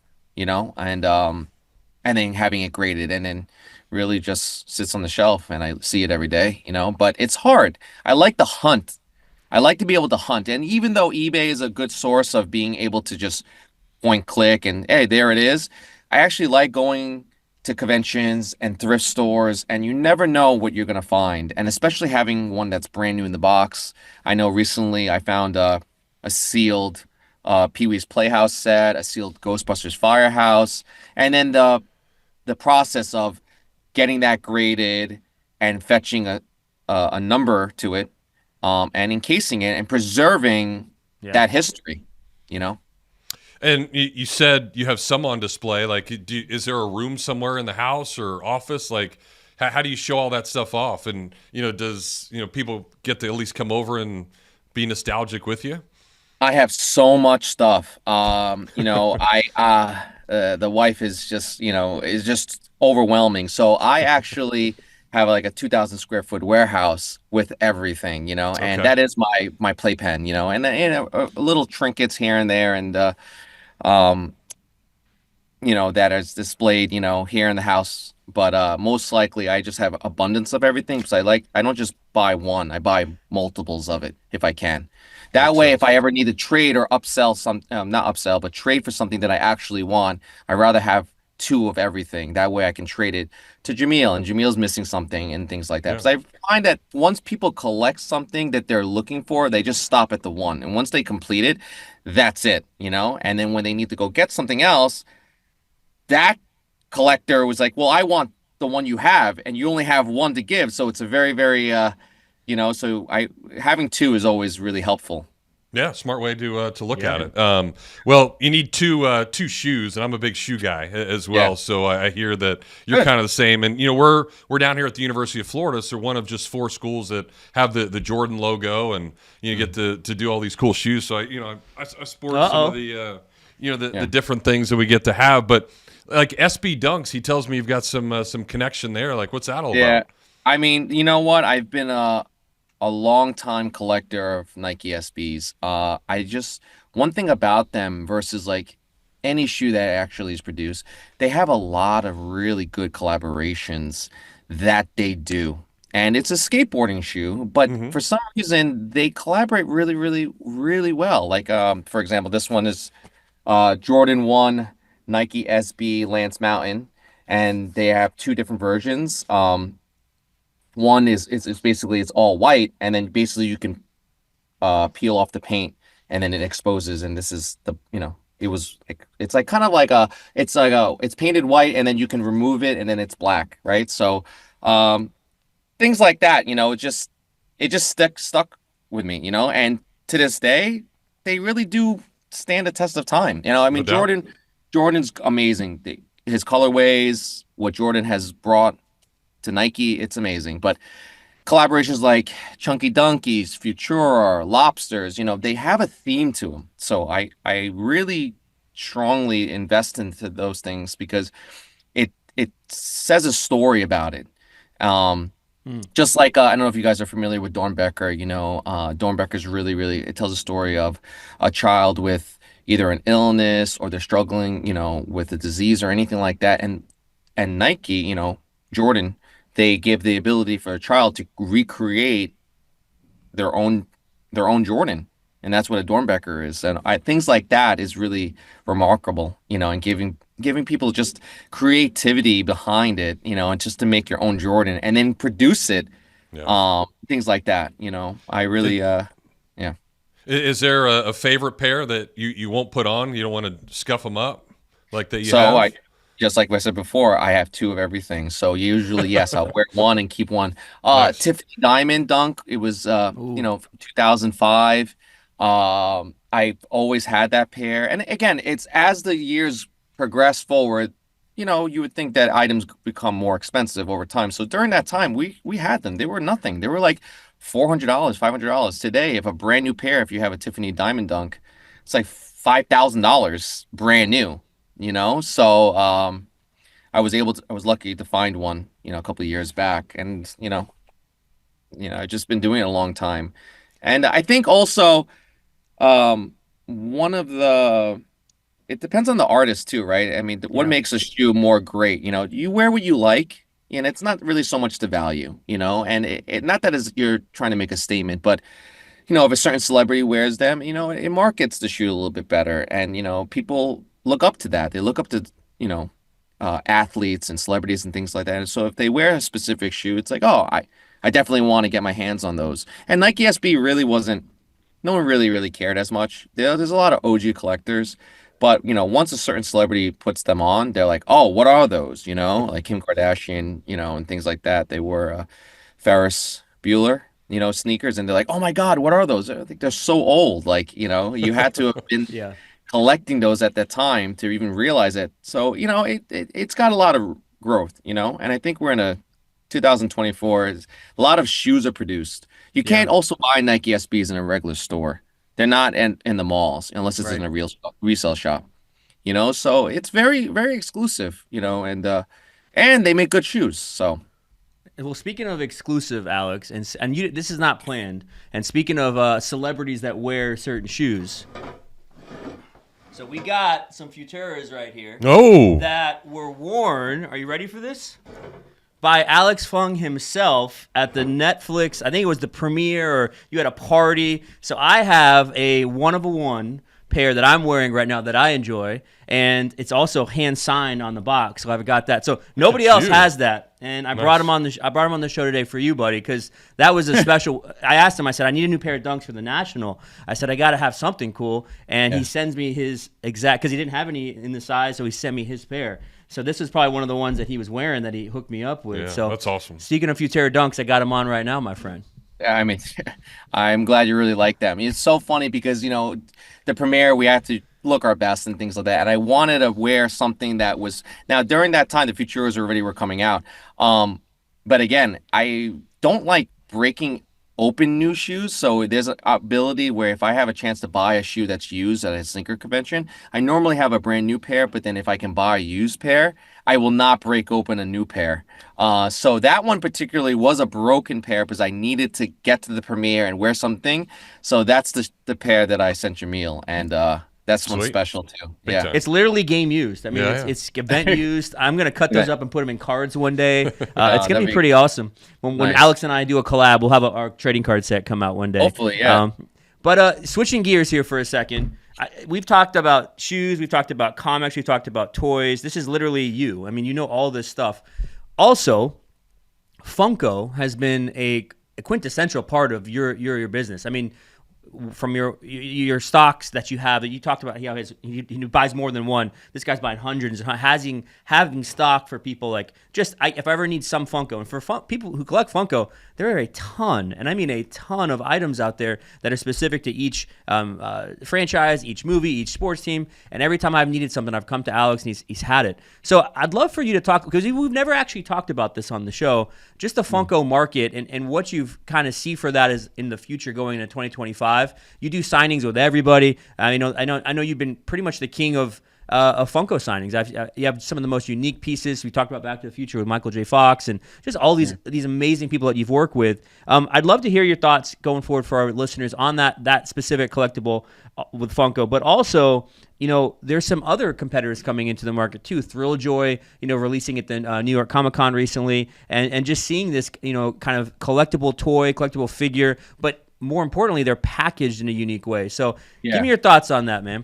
B: and then having it graded and then really just sits on the shelf and I see it every day, but it's hard. I like the hunt. I like to be able to hunt. And even though eBay is a good source of being able to just point click and hey, there it is, I actually like going to conventions and thrift stores, and you never know what you're going to find. And especially having one that's brand new in the box. I know recently I found a sealed Pee-wee's Playhouse set, a sealed Ghostbusters Firehouse, and then the process of getting that graded and fetching a number to it, and encasing it and preserving that history,
A: And you said you have some on display. Like, is there a room somewhere in the house or office? Like, how do you show all that stuff off? And, does, people get to at least come over and be nostalgic with you?
B: I have so much stuff. The wife is just overwhelming. So I actually have like a 2,000 square foot warehouse with everything, and that is my playpen, and then, little trinkets here and there, and that is displayed, here in the house. But most likely I just have abundance of everything because I don't just buy one, I buy multiples of it if I can. That way, if I ever need to trade or upsell not upsell, but trade for something that I actually want, I'd rather have two of everything. That way I can trade it to Jameel, and Jameel's missing something and things like that. Because I find that once people collect something that they're looking for, they just stop at the one. And once they complete it, that's it, And then when they need to go get something else, that collector was like, well, I want the one you have, and you only have one to give. So it's a very, very, so having two is always really helpful.
A: Yeah, smart way to look
C: Yeah.
A: at it. Well, you need two shoes, and I'm a big shoe guy as well.
B: Yeah.
A: So I hear that you're
B: Good.
A: kind of the same. And we're down here at the University of Florida, so one of just 4 schools that have the Jordan logo, and you get to do all these cool shoes. So I sport some of the the different things that we get to have. But like SB Dunks, he tells me you've got some connection there. Like, what's that all
B: Yeah.
A: about?
B: I mean, you know what? I've been a long time collector of Nike SBs. One thing about them versus like any shoe that actually is produced, they have a lot of really good collaborations that they do. And it's a skateboarding shoe, but for some reason they collaborate really, really, really well. Like for example, this one is Jordan 1 Nike SB Lance Mountain, and they have 2 different versions. One is basically it's all white, and then basically you can peel off the paint, and then it exposes. And this is it's like kind of like it's painted white, and then you can remove it, and then it's black, right? So things like that, it just stuck with me, and to this day they really do stand the test of time. I
A: No
B: mean,
A: doubt.
B: Jordan's amazing. His colorways, what Jordan has brought to Nike, it's amazing. But collaborations like Chunky Donkeys, Futura, Lobsters, they have a theme to them. So I really strongly invest into those things because it says a story about it. Just like I don't know if you guys are familiar with Dornbecker. Dornbecker's really, really, it tells a story of a child with either an illness or they're struggling, with a disease or anything like that. And Nike, Jordan, they give the ability for a child to recreate their own Jordan, and that's what a Dornbecker is. And things like that is really remarkable, and giving people just creativity behind it, and just to make your own Jordan and then produce it,
A: Yeah.
B: things like that. I really, yeah.
A: Is there a favorite pair that you won't put on? You don't want to scuff them up like that you
B: So
A: have?
B: just like I said before, I have 2 of everything. So usually, yes, I'll wear one and keep one.
A: Nice.
B: Tiffany Diamond Dunk. It was, from 2005. I've always had that pair. And again, it's as the years progress forward, you would think that items become more expensive over time. So during that time, we had them. They were nothing. They were like $400, $500. Today, if a brand new pair, if you have a Tiffany Diamond Dunk, it's like $5,000 brand new. So I was lucky to find one, a couple of years back, and I've just been doing it a long time. And I think also one of the it depends on the artist too, right? I mean, what
C: Yeah.
B: makes a shoe more great? You wear what you like, and it's not really so much the value, and not that is you're trying to make a statement, but if a certain celebrity wears them, it markets the shoe a little bit better. And, people look up to that. They look up to, athletes and celebrities and things like that. And so if they wear a specific shoe, it's like, oh, I definitely want to get my hands on those. And Nike SB really wasn't, no one really, really cared as much. There's a lot of OG collectors. But, once a certain celebrity puts them on, they're like, oh, what are those? Like Kim Kardashian, and things like that. They were Ferris Bueller, sneakers, and they're like, oh my God, what are those? I think they're so old. Like, you had to have been
C: Yeah.
B: collecting those at that time to even realize it. So, it's got a lot of growth, and I think we're in a 2024. A lot of shoes are produced. You can't also buy Nike SBs in a regular store. They're not in the malls unless it's in a real resale shop. So it's very, very exclusive, and they make good shoes. So
C: Well, speaking of exclusive, Alex, and this is not planned. And speaking of celebrities that wear certain shoes, so we got some Futuras right here
A: Oh,
C: that were worn. Are you ready for this? By Alex Fung himself at the Netflix. I think it was the premiere, or you had a party. So I have a one of a one pair that I'm wearing right now that I enjoy, and it's also hand signed on the box. So I've got that. So nobody
A: That's
C: else
A: you.
C: has that, and I brought him on the show today for you, buddy, because that was a special. I asked him. I said I need a new pair of Dunks for the National. I said I got to have something cool, and he sends me his exact, because he didn't have any in the size, so he sent me his pair. So this is probably one of the ones that he was wearing that he hooked me up with.
A: Yeah,
C: so
A: that's awesome.
C: Speaking of Futera Dunks, I got him on right now, my friend.
B: I mean, I'm glad you really like that. I mean, it's so funny because, the premiere, we had to look our best and things like that. And I wanted to wear something that was now during that time, the Futuros already were coming out. Um, but again, I don't like breaking open new shoes. So there's an ability where if I have a chance to buy a shoe that's used at a sneaker convention, I normally have a brand new pair, but then if I can buy a used pair, I will not break open a new pair. So that one particularly was a broken pair because I needed to get to the premiere and wear something. So that's the pair that I sent Jameel, and that's one
A: Sweet.
B: special too.
A: Big
B: Yeah.
A: time.
C: It's literally game used. I mean,
A: Yeah,
C: it's event used. I'm gonna cut those
B: Yeah.
C: up and put them in cards one day. It's gonna
B: that'd
C: be
B: be
C: pretty awesome. When
B: nice.
C: Alex and I do a collab, we'll have our trading card set come out one day.
B: Hopefully, yeah.
C: But switching gears here for a second, we've talked about shoes, we've talked about comics, we've talked about toys. This is literally you. I mean, you know all this stuff. Also, Funko has been a quintessential part of your business. I mean, from your stocks that you have, that you talked about, he buys more than one. This guy's buying hundreds, having stock for people like if I ever need some Funko, and for people who collect Funko, there are a ton, and I mean a ton of items out there that are specific to each franchise, each movie, each sports team. And every time I've needed something, I've come to Alex, and he's had it. So I'd love for you to talk, because we've never actually talked about this on the show, just the Funko market and what you've kind of see for that is in the future going into 2025. You do signings with everybody. I know you've been pretty much the king of Funko signings. You have some of the most unique pieces. We talked about Back to the Future with Michael J. Fox and just all these amazing people that you've worked with. I'd love to hear your thoughts going forward for our listeners on that specific collectible with Funko, but also, there's some other competitors coming into the market too. Thrilljoy, releasing at the New York Comic Con recently, and just seeing this, kind of collectible figure, but more importantly, they're packaged in a unique way. So give me your thoughts on that, man.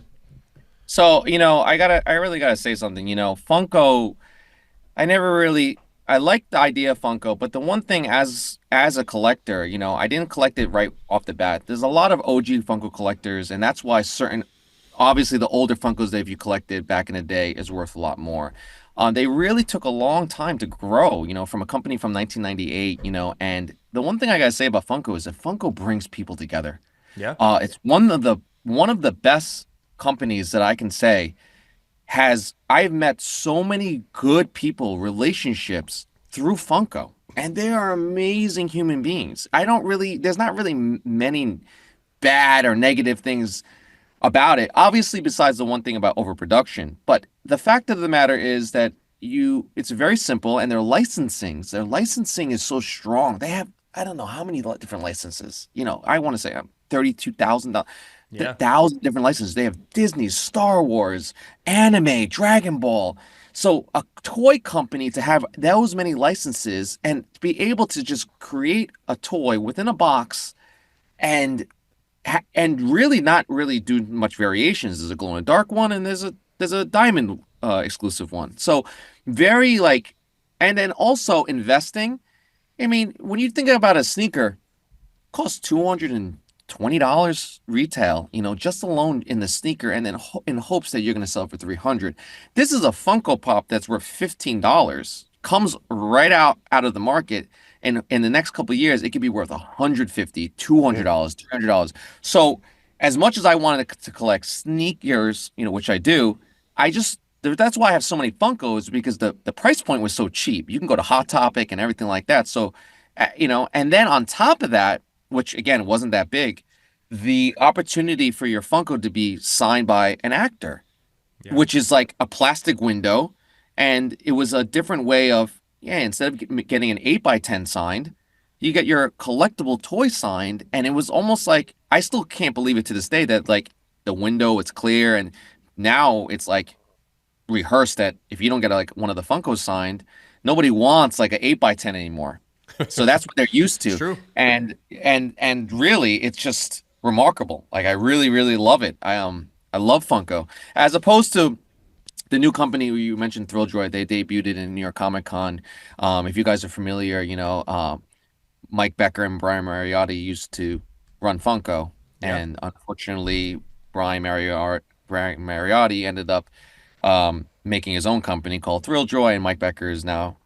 B: So, I really gotta say something. Funko, I like the idea of Funko, but the one thing as a collector, I didn't collect it right off the bat. There's a lot of OG Funko collectors, and that's why obviously the older Funkos that you collected back in the day is worth a lot more. They really took a long time to grow, from a company from 1998, and the one thing I gotta say about Funko is that Funko brings people together.
C: Yeah.
B: It's one of the best companies that I can say I've met so many good people, relationships through Funko, and they are amazing human beings. There's not really many bad or negative things about it, obviously, besides the one thing about overproduction. But the fact of the matter is that it's very simple, and their licensing is so strong. They have, I don't know how many different licenses. I want to say 32,000,
C: Yeah.
B: 1,000 different licenses. They have Disney, Star Wars, anime, Dragon Ball. So a toy company to have those many licenses and to be able to just create a toy within a box and really not really do much variations. There's a glow in the dark one, and there's a diamond exclusive one. So very and then also investing. I mean, when you think about a sneaker, it costs $220 retail, just alone in the sneaker, and then in hopes that you're going to sell it for $300. This is a Funko Pop that's worth $15. Comes right out of the market. And in the next couple of years, it could be worth $150, $200, $300. So as much as I wanted to collect sneakers, which I do, that's why I have so many Funkos, because the price point was so cheap. You can go to Hot Topic and everything like that. So, and then on top of that, which again wasn't that big, the opportunity for your Funko to be signed by an actor, which is like a plastic window. And it was a different way of, instead of getting an 8x10 signed, you get your collectible toy signed. And it was almost like, I still can't believe it to this day that the window, it's clear. And now it's rehearsed that if you don't get one of the Funkos signed, nobody wants an 8x10 anymore. So that's what they're used to.
C: It's true.
B: And really, it's just remarkable. I really, really love it. I love Funko, as opposed to the new company you mentioned, Thrilljoy. They debuted it in New York Comic Con. If you guys are familiar, Mike Becker and Brian Mariotti used to run Funko, and unfortunately, Brian Mariotti ended up making his own company called Thrilljoy, and Mike Becker is now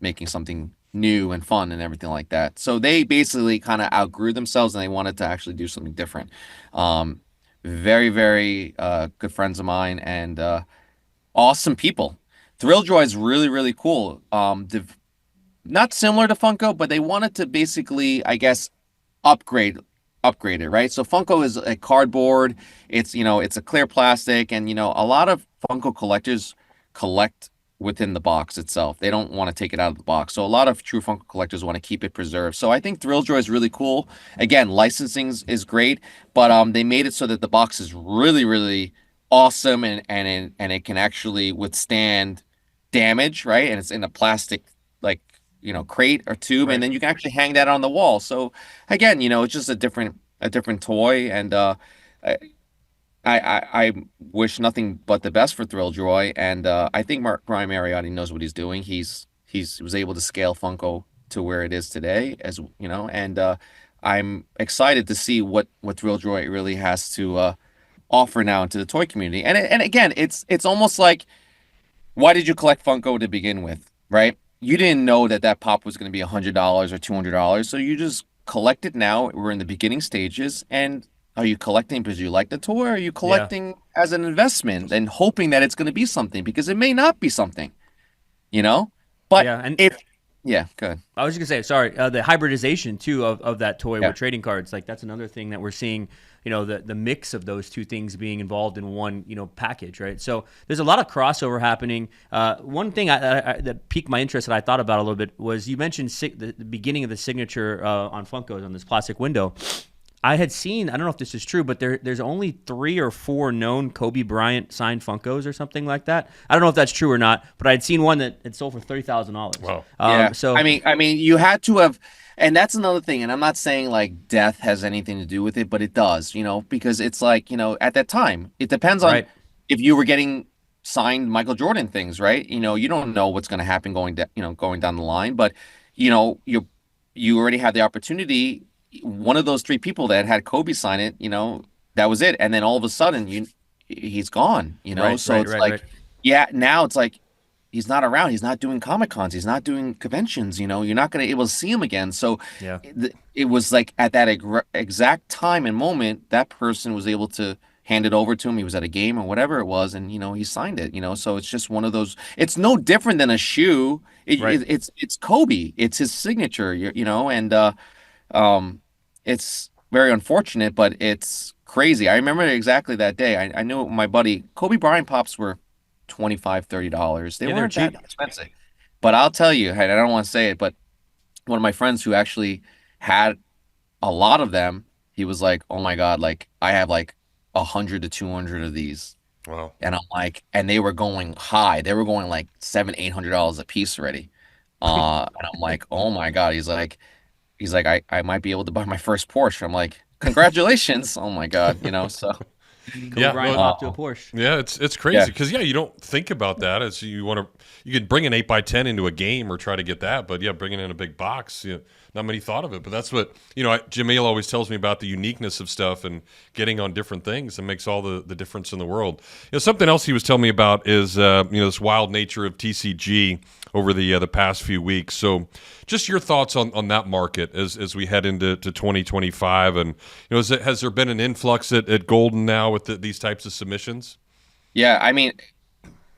B: making something new and fun and everything like that. So they basically kind of outgrew themselves and they wanted to actually do something different. Um, very, very good friends of mine and awesome people. Thrilljoy is really, really cool. Not similar to Funko, but they wanted to basically, I guess, upgrade upgrade it, right? So Funko is a cardboard. It's a clear plastic, and a lot of Funko collectors collect within the box itself. They don't want to take it out of the box. So a lot of true Funko collectors want to keep it preserved. So I think Thrilljoy is really cool. Again, licensing is great, but they made it so that the box is really, really awesome, and it can actually withstand damage, right? And it's in a plastic like crate or tube,
C: Right.
B: and then you can actually hang that on the wall. So again, it's just a different toy, and I, I wish nothing but the best for Thrilljoy, and I think Brian Mariotti knows what he's doing. He was able to scale Funko to where it is today, as and I'm excited to see what Thrilljoy really has to offer now into the toy community. And again, it's almost like, why did you collect Funko to begin with, right? You didn't know that pop was going to be $100 or $200, so you just collect it now. We're in the beginning stages, and are you collecting because you like the toy, or are you
C: Yeah.
B: collecting as an investment and hoping that it's going to be something, because it may not be something, you know? But
C: Yeah, and
B: yeah, good.
C: I was just gonna say, sorry, the hybridization too of that toy
B: Yeah.
C: with trading cards, like that's another thing that we're seeing. The mix of those two things being involved in one package, right? So there's a lot of crossover happening. One thing that piqued my interest that I thought about a little bit was you mentioned the beginning of the signature on Funkos on this plastic window. I had seen, I don't know if this is true, but there's only 3 or 4 known Kobe Bryant signed Funkos or something like that. I don't know if that's true or not, but I had seen one that had sold for $30,000.
A: Wow.
B: Yeah.
C: So
B: I mean, you had to have, and that's another thing. And I'm not saying like death has anything to do with it, but it does, because it's like, at that time, it depends on
C: right,
B: if you were getting signed Michael Jordan things, right? You don't know what's going to happen going down the line, but you already had the opportunity. One of those 3 people that had Kobe sign it, that was it. And then all of a sudden, he's gone,
C: right,
B: So
C: right,
B: it's
C: right,
B: like,
C: right.
B: yeah, now it's like he's not around. He's not doing Comic Cons. He's not doing conventions. You're not going to able to see him again. So
C: Yeah.
B: it was like at that exact time and moment, that person was able to hand it over to him. He was at a game or whatever it was, and he signed it. So it's just one of those. It's no different than a shoe.
C: Right.
B: It's Kobe. It's his signature. And um, it's very unfortunate, but it's crazy. I remember exactly that day. I knew my buddy Kobe Bryant pops were $25-$30. They
C: Yeah, they're
B: weren't that
C: cheap.
B: expensive. But I'll tell you, and I don't want to say it, but one of my friends who actually had a lot of them, he was like, "Oh my God, like I have like 100 to 200 of these."
A: Wow.
B: And I'm like, and they were going high. They were going like $700-$800 a piece already. And I'm like, oh my God. He's like, I might be able to buy my first Porsche. I'm like, congratulations. Oh my God, so
C: Kobe
A: Yeah,
C: Bryant
A: no,
C: popped to a Porsche.
A: Yeah, it's crazy
B: yeah.
A: because you don't think about that as you could bring an 8x10 into a game or try to get that, but yeah, bringing in a big box, not many thought of it. But that's what Jameel always tells me about the uniqueness of stuff and getting on different things and makes all the difference in the world. Something else he was telling me about is this wild nature of TCG over the past few weeks. So, just your thoughts on that market as we head into 2025, and has there been an influx at Golden now with these types of submissions?
B: Yeah, I mean,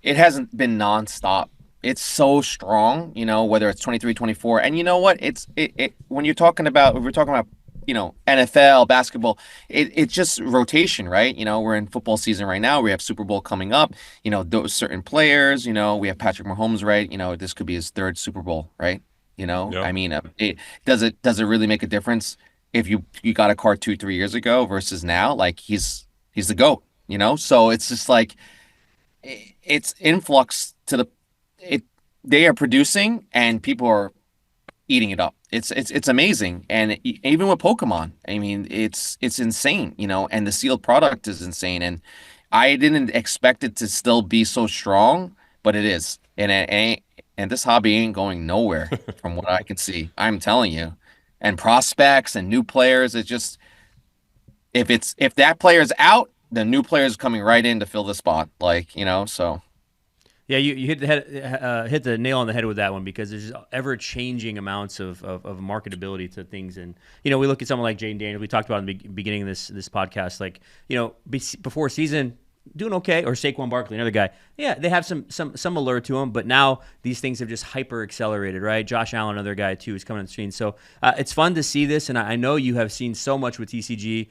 B: it hasn't been nonstop. It's so strong, whether it's 23, 24. And you know what? When we're talking about, NFL, basketball, it's just rotation, right? We're in football season right now. We have Super Bowl coming up. Those certain players, we have Patrick Mahomes, right? This could be his 3rd Super Bowl, right?
A: Yeah.
B: I mean, does it really make a difference if you got a card 2, 3 years ago versus now? Like he's the GOAT, So it's just like it's influx to they are producing and people are eating it up. It's amazing, and even with Pokemon, I mean, it's insane, and the sealed product is insane, and I didn't expect it to still be so strong, but it is, and this hobby ain't going nowhere from what I can see. I'm telling you, and prospects and new players, it's just if that player's out, the new player's coming right in to fill the spot, so.
C: Yeah, you hit the nail on the head with that one, because there's ever changing amounts of marketability to things. And we look at someone like Jane Daniels. We talked about in the beginning of this podcast, like before season, doing okay, or Saquon Barkley, another guy. Yeah, they have some allure to them, but now these things have just hyper accelerated, right? Josh Allen, another guy too, is coming on the screen. So it's fun to see this, and I know you have seen so much with TCG.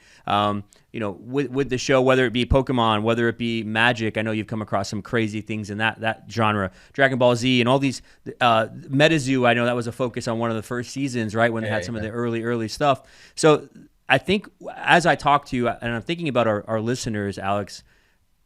C: With the show, whether it be Pokemon, whether it be Magic. I know you've come across some crazy things in that genre. Dragon Ball Z and all these MetaZoo. I know that was a focus on one of the first seasons, right, when they had some of the early stuff. So I think as I talk to you, and I'm thinking about our listeners, Alex,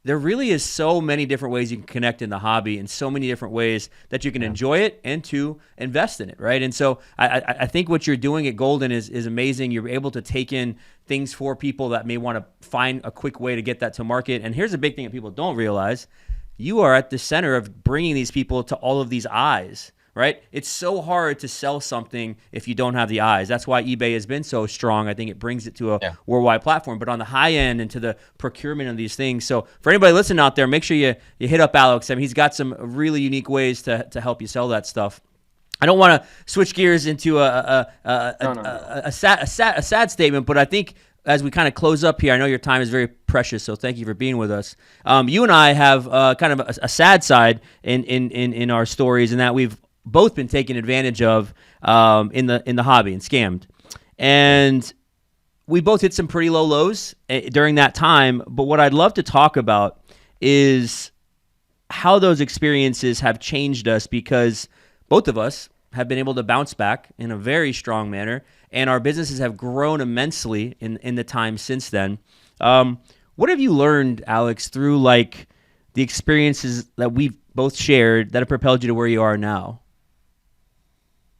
C: there really is so many different ways you can connect in the hobby, and so many different ways that you can enjoy it and to invest in it, right? And so I think what you're doing at Golden is amazing. You're able to take in things for people that may want to find a quick way to get that to market. And here's a big thing that people don't realize. You are at the center of bringing these people to all of these eyes, right? It's so hard to sell something if you don't have the eyes. That's why eBay has been so strong. I think it brings it to a worldwide platform. But on the high end and to the procurement of these things. So for anybody listening out there, make sure you hit up Alex. I mean, he's got some really unique ways to help you sell that stuff. I don't want to switch gears into a sad statement, but I think as we kind of close up here, I know your time is very precious, so thank you for being with us. You and I have kind of a sad side in our stories, in that we've both been taken advantage of in the hobby and scammed. And we both hit some pretty low lows during that time. But what I'd love to talk about is how those experiences have changed us, because both of us have been able to bounce back in a very strong manner, and our businesses have grown immensely in the time since then. What have you learned, Alex, through like the experiences that we've both shared that have propelled you to where you are now?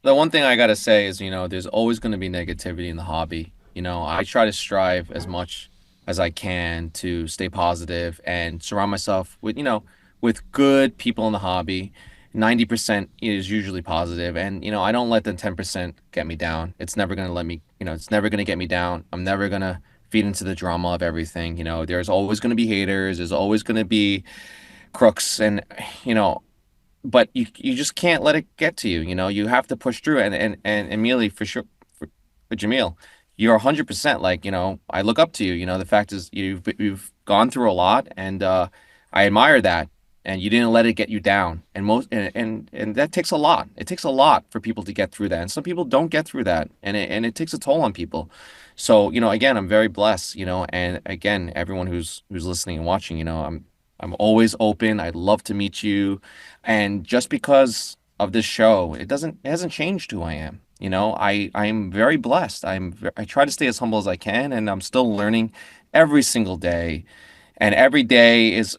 B: The one thing I gotta say is, there's always going to be negativity in the hobby. I try to strive as much as I can to stay positive and surround myself with good people in the hobby. 90% is usually positive, and I don't let the 10% get me down. It's never going to let me, it's never going to get me down. I'm never going to feed into the drama of everything. There's always going to be haters. There's always going to be crooks, and but you just can't let it get to you. You have to push through. And Mealy, for sure, for Jameel, you're 100%. Like, I look up to you. The fact is you've gone through a lot, and I admire that. And you didn't let it get you down. And that takes a lot. It takes a lot for people to get through that. And some people don't get through that, and it takes a toll on people. So, again, I'm very blessed, and again, everyone who's listening and watching, I'm always open. I'd love to meet you. And just because of this show, it hasn't changed who I am. I'm very blessed. I try to stay as humble as I can, and I'm still learning every single day. And every day is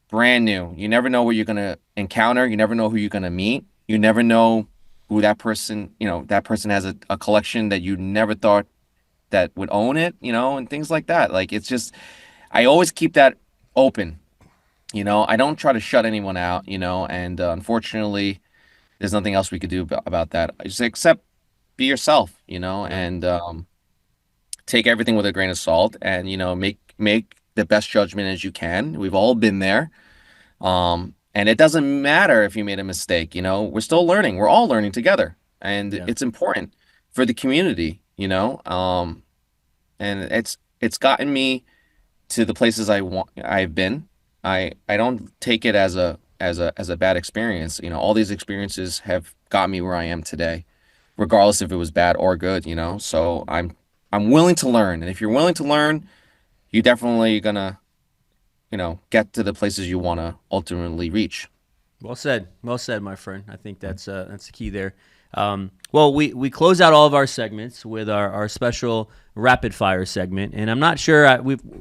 B: brand new. You never know what you're going to encounter. You never know who you're going to meet. You never know who that person has a collection that you never thought that would own it, and things like that. Like, it's just, I always keep that open. I don't try to shut anyone out, and unfortunately, there's nothing else we could do about that. Just accept, be yourself, and take everything with a grain of salt, and, make the best judgment as you can. We've all been there. And it doesn't matter if you made a mistake, we're still learning. We're all learning together, and it's important for the community, and it's gotten me to the places I've been. I don't take it as a bad experience. All these experiences have got me where I am today, regardless if it was bad or good, so I'm willing to learn. And if you're willing to learn, you're definitely gonna, get to the places you want to ultimately reach.
C: Well said, my friend. I think that's the key there. Well, we close out all of our segments with our special rapid fire segment, and I'm not sure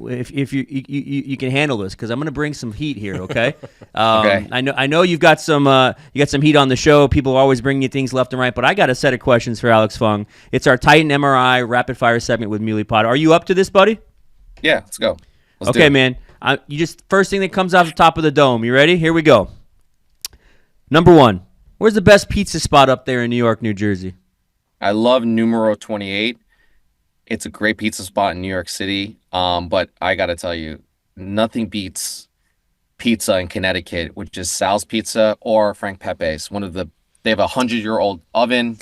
C: if you can handle this, because I'm going to bring some heat here. Okay.
B: Okay.
C: I know you've got some heat on the show. People are always bringing you things left and right, but I got a set of questions for Alex Fung. It's our Titan MRI rapid fire segment with Meelypod. Are you up to this, buddy?
B: Yeah, let's go.
C: Okay, man. You just first thing that comes off the top of the dome. You ready? Here we go. Number 1. Where's the best pizza spot up there in New York, New Jersey?
B: I love Numero 28. It's a great pizza spot in New York City. But I got to tell you, nothing beats pizza in Connecticut, which is Sal's Pizza or Frank Pepe's. They have a 100-year-old oven,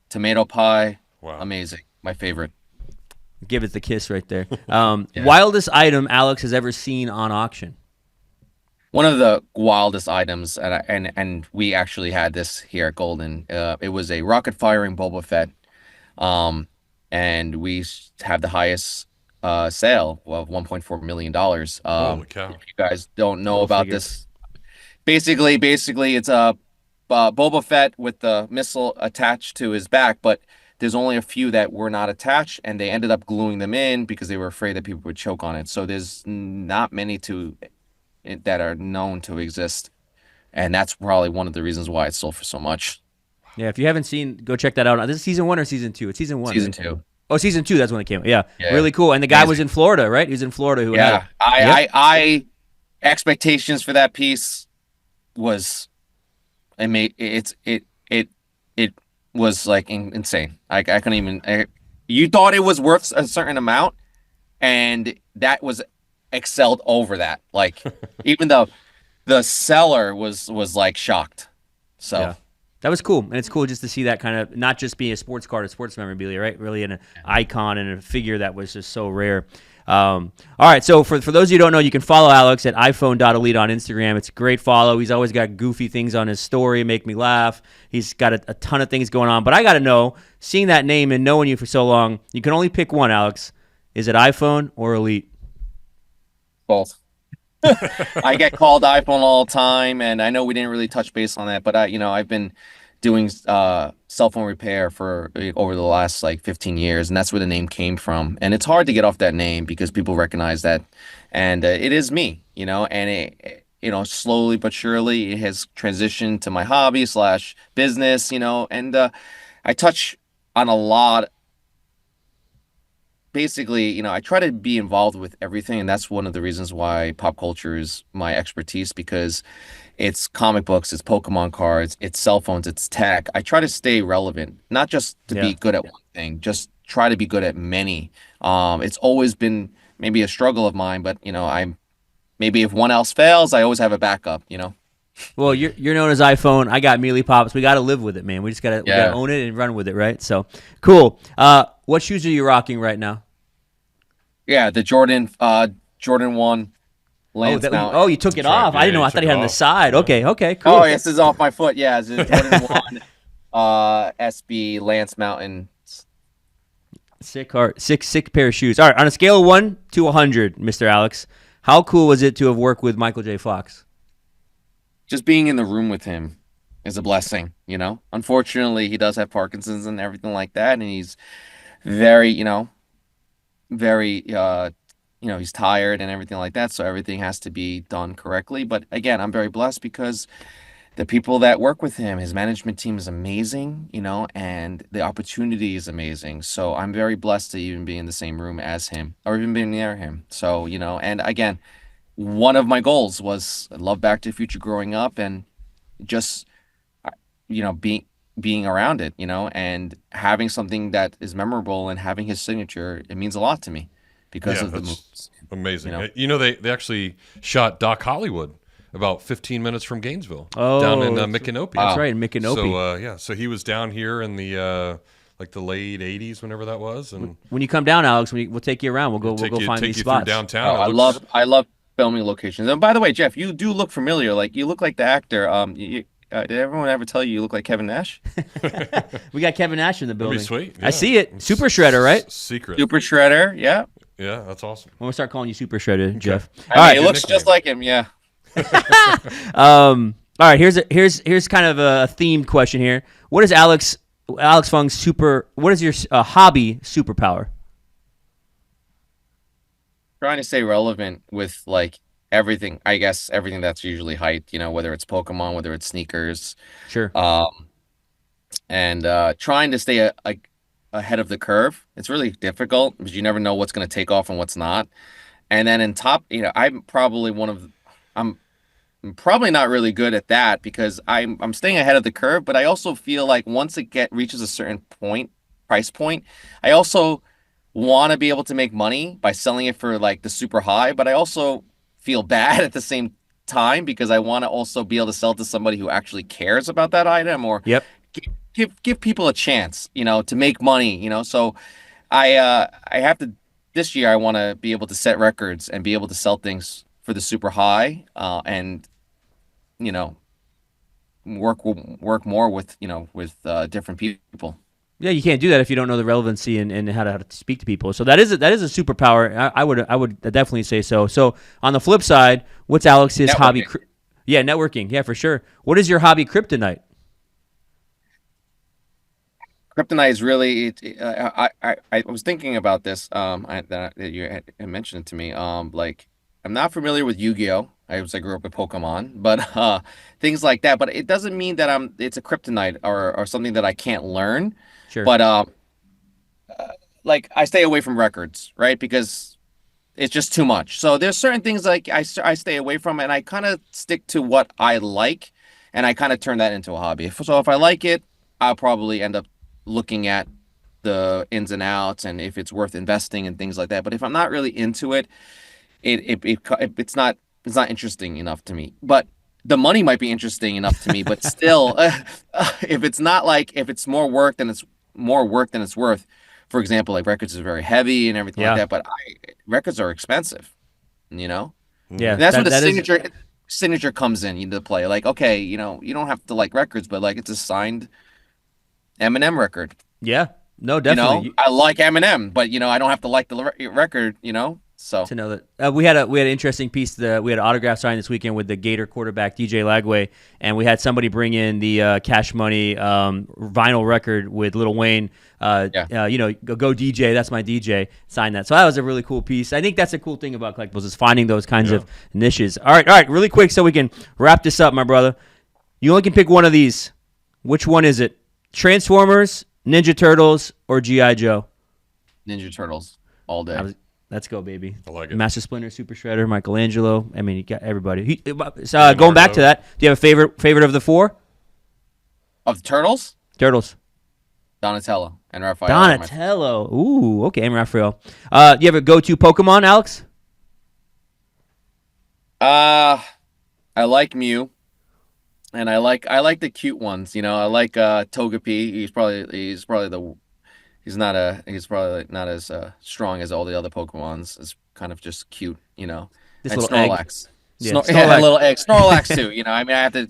B: tomato pie.
A: Wow.
B: Amazing. My favorite.
C: Give it the kiss right there. Wildest item Alex has ever seen on auction.
B: One of the wildest items, and we actually had this here at Golden. It was a rocket firing Boba Fett, and we have the highest sale of $1.4 million.
A: Holy cow.
B: If you guys don't know
C: Go
B: about
C: figure.
B: this, basically, it's a Boba Fett with the missile attached to his back, but there's only a few that were not attached, and they ended up gluing them in because they were afraid that people would choke on it. So there's not many that are known to exist, and that's probably one of the reasons why it sold for so much.
C: Yeah, if you haven't seen, go check that out. This is season 1 or season 2? It's season 1.
B: Season
C: right?
B: 2.
C: Oh, season 2. That's when it came out. Yeah,
B: Yeah.
C: really cool. And the guy was in Florida, right? He was in Florida. Who had
B: Yeah,
C: it.
B: I expectations for that piece was, it was like insane. I couldn't even. You thought it was worth a certain amount, and that was excelled over that. Like even the seller was like shocked. So.
C: Yeah. That was cool, and it's cool just to see that kind of not just being a sports card, a sports memorabilia, right? Really an icon and a figure that was just so rare. All right, so for those of you who don't know, you can follow Alex at iPhone.elite on Instagram. It's a great follow. He's always got goofy things on his story, make me laugh. He's got a ton of things going on. But I got to know, seeing that name and knowing you for so long, you can only pick one, Alex. Is it iPhone or Elite?
B: Both. I get called iPhone all the time, and I know we didn't really touch base on that, but I've been doing cell phone repair for over the last like 15 years, and that's where the name came from. And it's hard to get off that name because people recognize that, and it is me, and it slowly but surely it has transitioned to my hobby / business, and I touch on a lot. Basically, I try to be involved with everything, and that's one of the reasons why pop culture is my expertise, because it's comic books, it's Pokemon cards, it's cell phones, it's tech. I try to stay relevant, not just to be good at one thing, just try to be good at many. It's always been maybe a struggle of mine, but maybe if one else fails, I always have a backup.
C: Well, you're known as iPhone. I got Meelypops. We got to live with it, man. We just got to own it and run with it, right? So cool. What shoes are you rocking right now?
B: Yeah, the Jordan 1 Lance Mountain.
C: You took it
A: That's right.
C: off. I didn't know. I thought he had it on the side. Okay, cool.
B: Oh, yes, this is off my foot. Yeah, it's the Jordan 1 SB Lance Mountain.
C: Sick pair of shoes. All right, on a scale of 1 to 100, Mr. Alex, how cool was it to have worked with Michael J. Fox?
B: Just being in the room with him is a blessing, Unfortunately, he does have Parkinson's and everything like that, and he's very, very he's tired and everything like that, so everything has to be done correctly. But again, I'm very blessed because the people that work with him, his management team is amazing, and the opportunity is amazing. So I'm very blessed to even be in the same room as him or even being near him. So, and again, one of my goals was I love Back to the Future growing up, and just being around it, and having something that is memorable and having his signature, it means a lot to me because of the movies.
A: Amazing. They actually shot Doc Hollywood about 15 minutes from Gainesville,
C: Oh,
A: down in Micanopy.
C: That's right, in Micanopy.
A: So so he was down here in the like the late 80s, whenever that was, and
C: When you come down, Alex, we'll take you around. We'll go find these
A: through
C: spots.
A: downtown.
B: Oh, I love filming locations. And by the way, Jeff, you do look familiar. Like you look like the actor. Did everyone ever tell you look like Kevin Nash?
C: We got Kevin Nash in the
A: That'd
C: building.
A: be sweet.
C: I see it. Super Shredder, right?
A: Secret.
B: Super Shredder, yeah.
A: Yeah, that's awesome.
C: I'm gonna start calling you Super Shredder, Jeff.
B: He looks
A: nickname.
B: just like him, yeah.
C: All right. Here's kind of a themed question here. What is Alex Fung's what is your hobby superpower?
B: Trying to stay relevant with like everything, I guess everything that's usually hyped, whether it's Pokemon, whether it's sneakers,
C: Sure.
B: and trying to stay ahead of the curve. It's really difficult because you never know what's going to take off and what's not. And then in top, I'm probably I'm probably not really good at that because I'm staying ahead of the curve, but I also feel like once it reaches a certain price point, I also want to be able to make money by selling it for like the super high, but I also feel bad at the same time because I want to also be able to sell to somebody who actually cares about that item, or
C: Yep.
B: give people a chance, to make money, So I have to this year I want to be able to set records and be able to sell things for the super high, and you know work more with different people.
C: Yeah, you can't do that if you don't know the relevancy and how to speak to people. So that is a superpower. I would definitely say so. So on the flip side, what's Alex's hobby?
B: Networking.
C: Yeah, networking. Yeah, for sure. What is your hobby kryptonite?
B: Kryptonite is really I was thinking about this, that you had mentioned it to me, like I'm not familiar with Yu-Gi-Oh. I grew up with Pokemon, but things like that, but it doesn't mean that it's a kryptonite or something that I can't learn.
C: Sure.
B: But like I stay away from records, right? Because it's just too much. So there's certain things like I stay away from, and I kind of stick to what I like, and I kind of turn that into a hobby. So if I like it, I'll probably end up looking at the ins and outs and if it's worth investing and things like that. But if I'm not really into it, it's not interesting enough to me. But the money might be interesting enough to me, but still, if it's more work than it's worth. For example, like records is very heavy and everything
C: Yeah.
B: like that, but records are expensive, you know?
C: Yeah,
B: And that's where the
C: that is-
B: signature comes in into play. Like, okay, you don't have to like records, but like it's a signed Eminem record.
C: yeah. No, definitely.
B: I like Eminem, but I don't have to like the record. So
C: To know that we had an interesting piece. We had an autograph sign this weekend with the Gator quarterback DJ Lagway, and we had somebody bring in the Cash Money vinyl record with Lil Wayne. Go DJ, that's my DJ. Sign that. So that was a really cool piece. I think that's a cool thing about collectibles is finding those kinds of niches. All right, really quick so we can wrap this up, my brother. You only can pick one of these. Which one is it? Transformers, Ninja Turtles, or G.I. Joe?
B: Ninja Turtles all day.
C: Let's go, baby.
A: I like it.
C: Master Splinter, Super Shredder, Michelangelo. I mean, you got everybody. Going back to that, do you have a favorite of the four?
B: Of the Turtles,
C: Turtles.
B: Donatello and Raphael. are my
C: Donatello. Ooh, okay, and Raphael. Do you have a go-to Pokemon, Alex?
B: I like Mew, and I like the cute ones. I like Togepi. He's probably not as strong as all the other Pokemons. It's kind of just cute,
C: This
B: and
C: little egg.
B: Snorlax.
C: Yeah,
B: Yeah, a little egg. Snorlax too. I mean, I have to.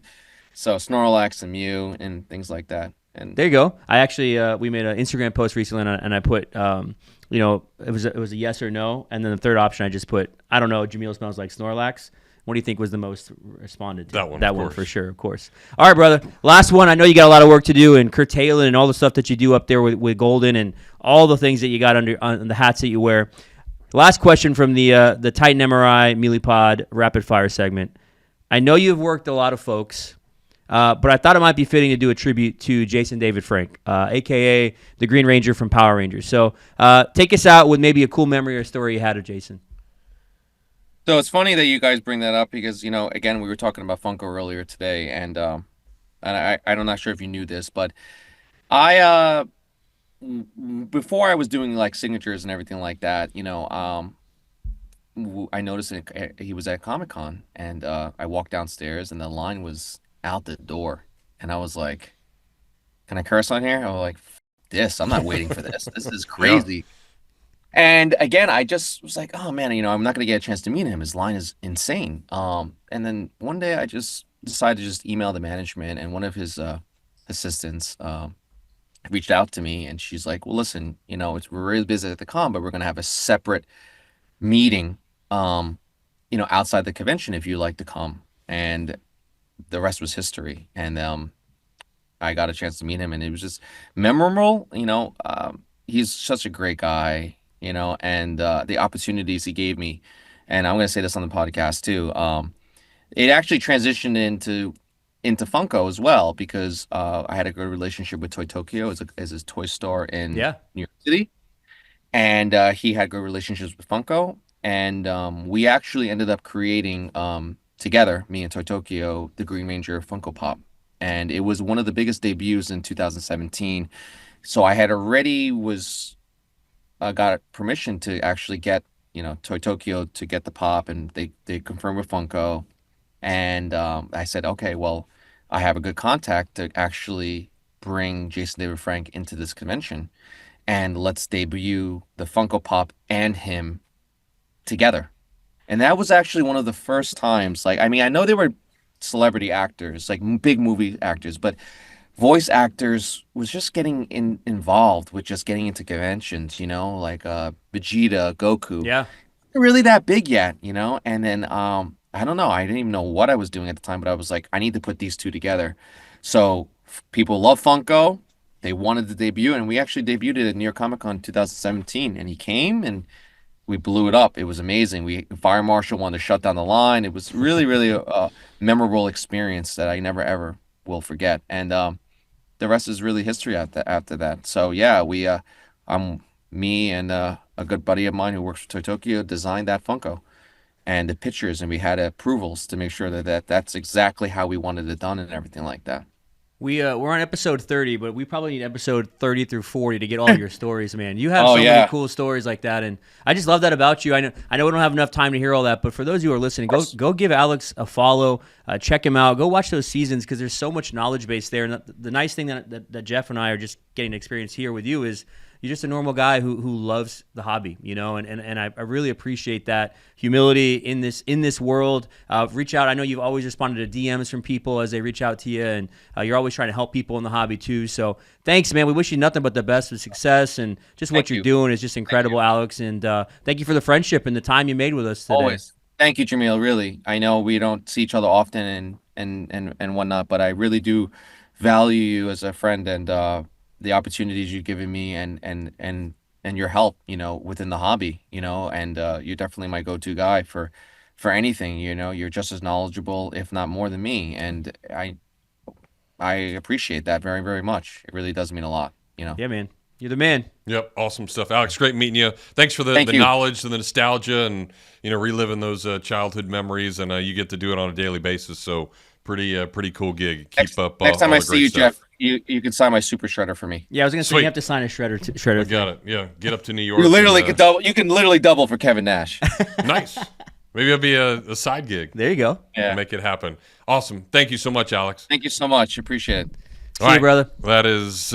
B: So Snorlax and Mew and things like that. And
C: There you go. I actually we made an Instagram post recently, and I put it was a yes or no, and then the third option I just put I don't know. Jameel smells like Snorlax. What do you think was the most responded to?
A: That one,
C: That
A: of
C: one
A: course.
C: for sure, of course. All right, brother. Last one. I know you got a lot of work to do and curtailing and all the stuff that you do up there with Golden and all the things that you got on the hats that you wear. Last question from the Titan MRI Meelypod rapid fire segment. I know you've worked a lot of folks, but I thought it might be fitting to do a tribute to Jason David Frank, a.k.a. the Green Ranger from Power Rangers. So take us out with maybe a cool memory or story you had of Jason.
B: So it's funny that you guys bring that up because, again, we were talking about Funko earlier today, and I'm not sure if you knew this, but I before I was doing like signatures and everything like that, I noticed he was at Comic-Con, and I walked downstairs and the line was out the door, and I was like, "Can I curse on here?" I was like, "This, I'm not waiting for this. This is crazy." And again, I just was like, "Oh man, I'm not gonna get a chance to meet him. His line is insane." And then one day I just decided to just email the management, and one of his assistants reached out to me, and she's like, "Well, listen, we're really busy at the con, but we're gonna have a separate meeting, outside the convention if you'd like to come." And the rest was history. And I got a chance to meet him, and it was just memorable. He's such a great guy, and the opportunities he gave me. And I'm going to say this on the podcast too. It actually transitioned into Funko as well because I had a good relationship with Toy Tokyo as his toy store in New York City, and he had good relationships with Funko, and we actually ended up creating together, me and Toy Tokyo, the Green Ranger Funko Pop, and it was one of the biggest debuts in 2017. So I had already got permission to actually get Toy Tokyo to get the pop, and they confirmed with Funko, And I said, okay, well, I have a good contact to actually bring Jason David Frank into this convention, and let's debut the Funko Pop and him together. And that was actually one of the first times, like, I mean, I know they were celebrity actors, like big movie actors, but voice actors was just getting involved with just getting into conventions, like Vegeta, Goku.
C: Yeah.
B: Really that big yet, And then I don't know, I didn't even know what I was doing at the time, but I was like, I need to put these two together. So people love Funko. They wanted to debut, and we actually debuted it at New York Comic Con 2017, and he came and we blew it up. It was amazing. Fire Marshal wanted to shut down the line. It was really, really a memorable experience that I never ever will forget. And the rest is really history after that. So yeah, me and a good buddy of mine who works for Toy Tokyo designed that Funko and the pictures, and we had approvals to make sure that's exactly how we wanted it done and everything like that.
C: We're on episode 30, but we probably need episode 30 through 40 to get all your stories, man. You have
B: Oh,
C: so
B: yeah.
C: many cool stories like that, and I just love that about you. I know we don't have enough time to hear all that, but for those who are listening, go give Alex a follow, check him out, go watch those seasons because there's so much knowledge base there. And the nice thing that Jeff and I are just getting to experience here with you is you're just a normal guy who loves the hobby, and I really appreciate that humility in this world. Reach out. I know you've always responded to DMs from people as they reach out to you, and you're always trying to help people in the hobby too. So thanks, man. We wish you nothing but the best of success, and just what you're doing is just incredible, Alex. And thank you for the friendship and the time you made with us today.
B: Always. Thank you, Jameel. Really, I know we don't see each other often and whatnot, but I really do value you as a friend and the opportunities you've given me and your help, within the hobby, and you're definitely my go-to guy for anything. You're just as knowledgeable, if not more than me, and I appreciate that very, very much. It really does mean a lot.
C: Yeah, man. You're the man.
A: Yep, awesome stuff, Alex. Great meeting you. Thanks for the
B: Thank you.
A: knowledge and the nostalgia, and reliving those childhood memories. And you get to do it on a daily basis, so pretty cool gig. Keep up.
B: Next time
A: all
B: I
A: the
B: see
A: great
B: you,
A: stuff.
B: Jeff, you can sign my super shredder for me.
C: Yeah, I was gonna say
A: Sweet.
C: you have to sign a shredder.
A: I
C: Shredder.
A: got it. Yeah, get up to New York.
B: You literally
A: and,
B: could double. You can literally double for Kevin Nash.
A: Nice. Maybe it'll be a side gig.
C: There you go.
B: Yeah.
A: Make it happen. Awesome. Thank you so much, Alex.
B: Thank you so much. Appreciate it.
C: See you, brother.
A: That is